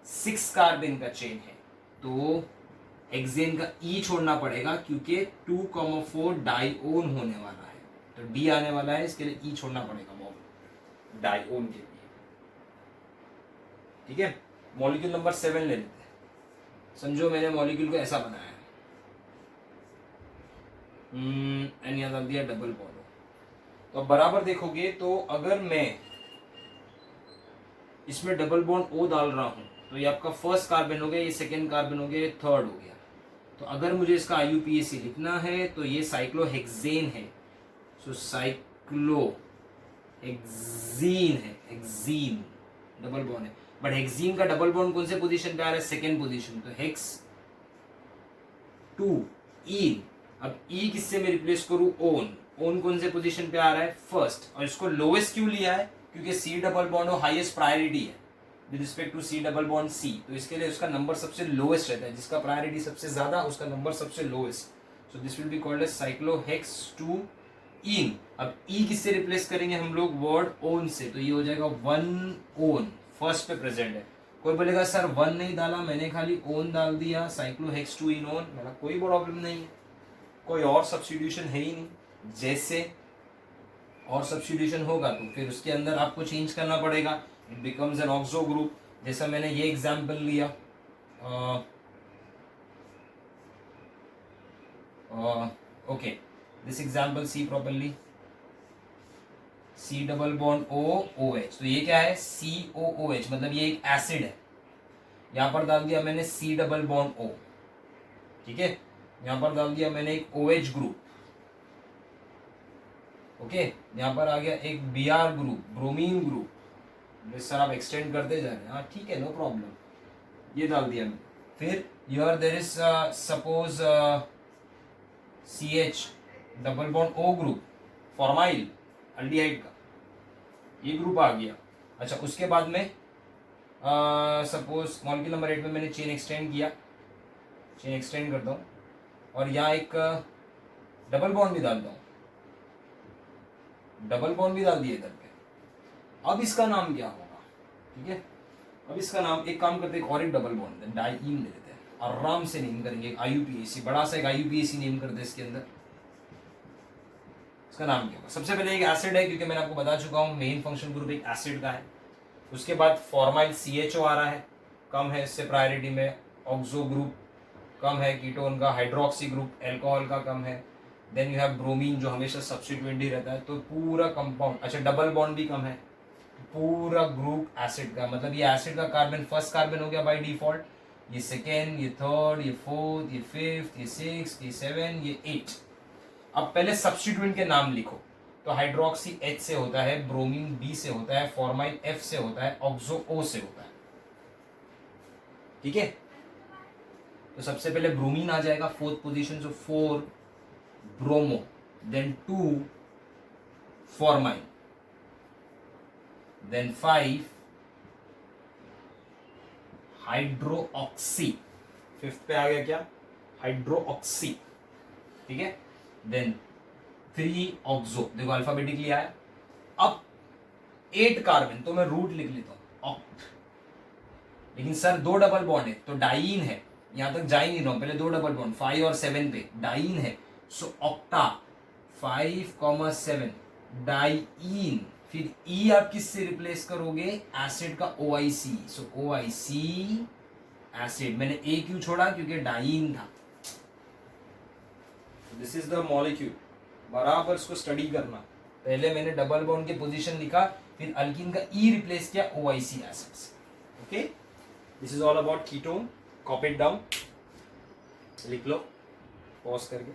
6 कार्बन का चेन है, तो हेक्सेन का E छोड़ना पड़ेगा, क्योंकि 2, 4 डाइओन होने वाला है, तो D आने वाला है, इसके लिए E छोड़ना पड़ेगा डाइओन के लिए। ठीक है, मॉलिक्यूल नंबर 7 ले लेते हैं। समझो मैंने मॉलिक्यूल को ऐसा बनाया है, एंड यहाँ डाल दिया डबल बॉन्ड। तो अब बराबर देखोगे तो अगर मैं इसमें डबल बॉन्ड O डाल रहा हूं, तो ये आपका फर्स्ट कार्बन हो गया, ये सेकेंड कार्बन हो गया, ये थर्ड हो गया। तो अगर मुझे इसका IUPAC लिखना है तो ये साइक्लोहेक्सेन है। सो साइक्लोहेक्सीन है, हेक्सीन डबल बॉन्ड है, बट हेक्सीन का डबल बॉन्ड कौन से पोजीशन पे आ रहा है? Second position. तो हेक्स 2 ईन। अब E किससे मैं रिप्लेस करूं? ओन। ओन कौन से पोजीशन पे आ रहा है? फर्स्ट। और इसको लोएस्ट क्यों लिया है? क्योंकि C double bond highest priority है with respect to C double bond C, तो इसके लिए उसका नंबर सबसे लोएस्ट रहता है। जिसका प्रायोरिटी सबसे ज्यादा उसका नंबर सबसे lowest. So this will be called as cyclohex 2 en. अब E किससे रिप्लेस करेंगे हम लोग? वर्ड ओन से, तो ये हो जाएगा 1 ओन, फर्स्ट पे प्रेजेंट है। कोई बोलेगा सर 1 नहीं डाला, मैंने खाली ओन डाल दिया, साइक्लोहेक्स 2 इन ओन। मेरा कोई प्रॉब्लम नहीं है, कोई और सब्स्टिट्यूशन है ही नहीं। जैसे और सब्स्टिट्यूशन होगा तो फिर उसके अंदर आपको चेंज करना पड़ेगा, it becomes an oxo group. जैसा मैंने ये एग्जांपल लिया, okay, this example see properly, C double bond OH, तो ये क्या है? COOH, मतलब ये एक एसिड है। यहां पर डाल दिया मैंने C डबल बॉन्ड O, ठीक है, यहां पर डाल दिया मैंने एक OH ग्रुप, ओके, यहाँ पर आ गया एक Br group, bromine group. Sir आप एक्सटेंड करते जा रहे हैं, हाँ ठीक है, नो प्रॉब्लम, ये डाल दिया मैंने। फिर यर there is suppose CH double bond O group, formyl aldehyde का ये ग्रुप आ गया। अच्छा, उसके बाद में सपोज मॉलिक्यूल नंबर 8 में मैंने चेन एक्सटेंड किया, चेन एक्सटेंड करता हूँ और यहाँ एक डबल बॉन्ड भी डालता हूँ, डबल बॉन्ड भी डाल दिए इधर पे। अब इसका नाम क्या होगा? ठीक है, अब इसका नाम, एक काम करते हैं, और एक डबल बॉन्ड डाइईन ले लेते हैं। आराम से नेम करेंगे। IUPAC बड़ा सा एक IUPAC नेम कर दे इसके अंदर। इसका नाम क्या होगा? सबसे पहले एक एसिड है, क्योंकि मैंने आपको बता चुका हूं मेन फंक्शन ग्रुप एक एसिड का है। उसके बाद फॉर्माइल CHO आ रहा है, कम है इससे प्रायोरिटी में। ऑक्सो ग्रुप कम है, कीटोन का। हाइड्रोक्सी ग्रुप एल्कोहल का कम है। देन यू हैव ब्रोमीन जो हमेशा सब्स्टिट्यूएंट ही रहता है। तो पूरा कंपाउंड, अच्छा डबल बॉन्ड भी कम है, पूरा ग्रुप एसिड का। मतलब ये एसिड का कार्बन फर्स्ट कार्बन हो गया बाय डिफॉल्ट, ये सेकेंड, ये थर्ड, ये फोर्थ, ये फिफ्थ, ये सिक्स्थ, ये सेवन, ये 8। अब पहले सब्स्टिट्यूएंट के नाम लिखो। तो हाइड्रोक्सी H से होता है, ब्रोमीन B से होता है, फॉर्माइल F से होता है, ऑक्सो O से होता है। ठीक है, तो सबसे पहले ब्रोमीन आ जाएगा फोर्थ पोजीशन, जो 4 bromo, then 2 formyl, then 5 hydroxy, fifth पे आ गया क्या? हाइड्रोक्सी। ठीक है, देन 3 ऑक्सो, देखो अल्फाबेटिकली आया। अब 8 कार्बन, तो मैं रूट लिख लेता हूं ऑक्ट। लेकिन सर 2 डबल बॉन्ड है, तो डाइन है, यहां तक जा ही नहीं रहा हूं। पहले 2 डबल बॉन्ड 5 और 7 पे डाइन है, सो ऑक्टा 5,7 डाइन। फिर ई आप किससे रिप्लेस करोगे? एसिड का OIC, सो OIC एसिड। मैंने ए क्यों छोड़ा? क्योंकि डाइन था। दिस इज द मॉलिक्यूल, बराबर इसको स्टडी करना। पहले मैंने डबल बॉन्ड के पोजीशन लिखा, फिर अल्कीन का ई रिप्लेस किया OIC एसिड से। Okay, this is all about ketone. Copy it down, लिख लो पॉज करके।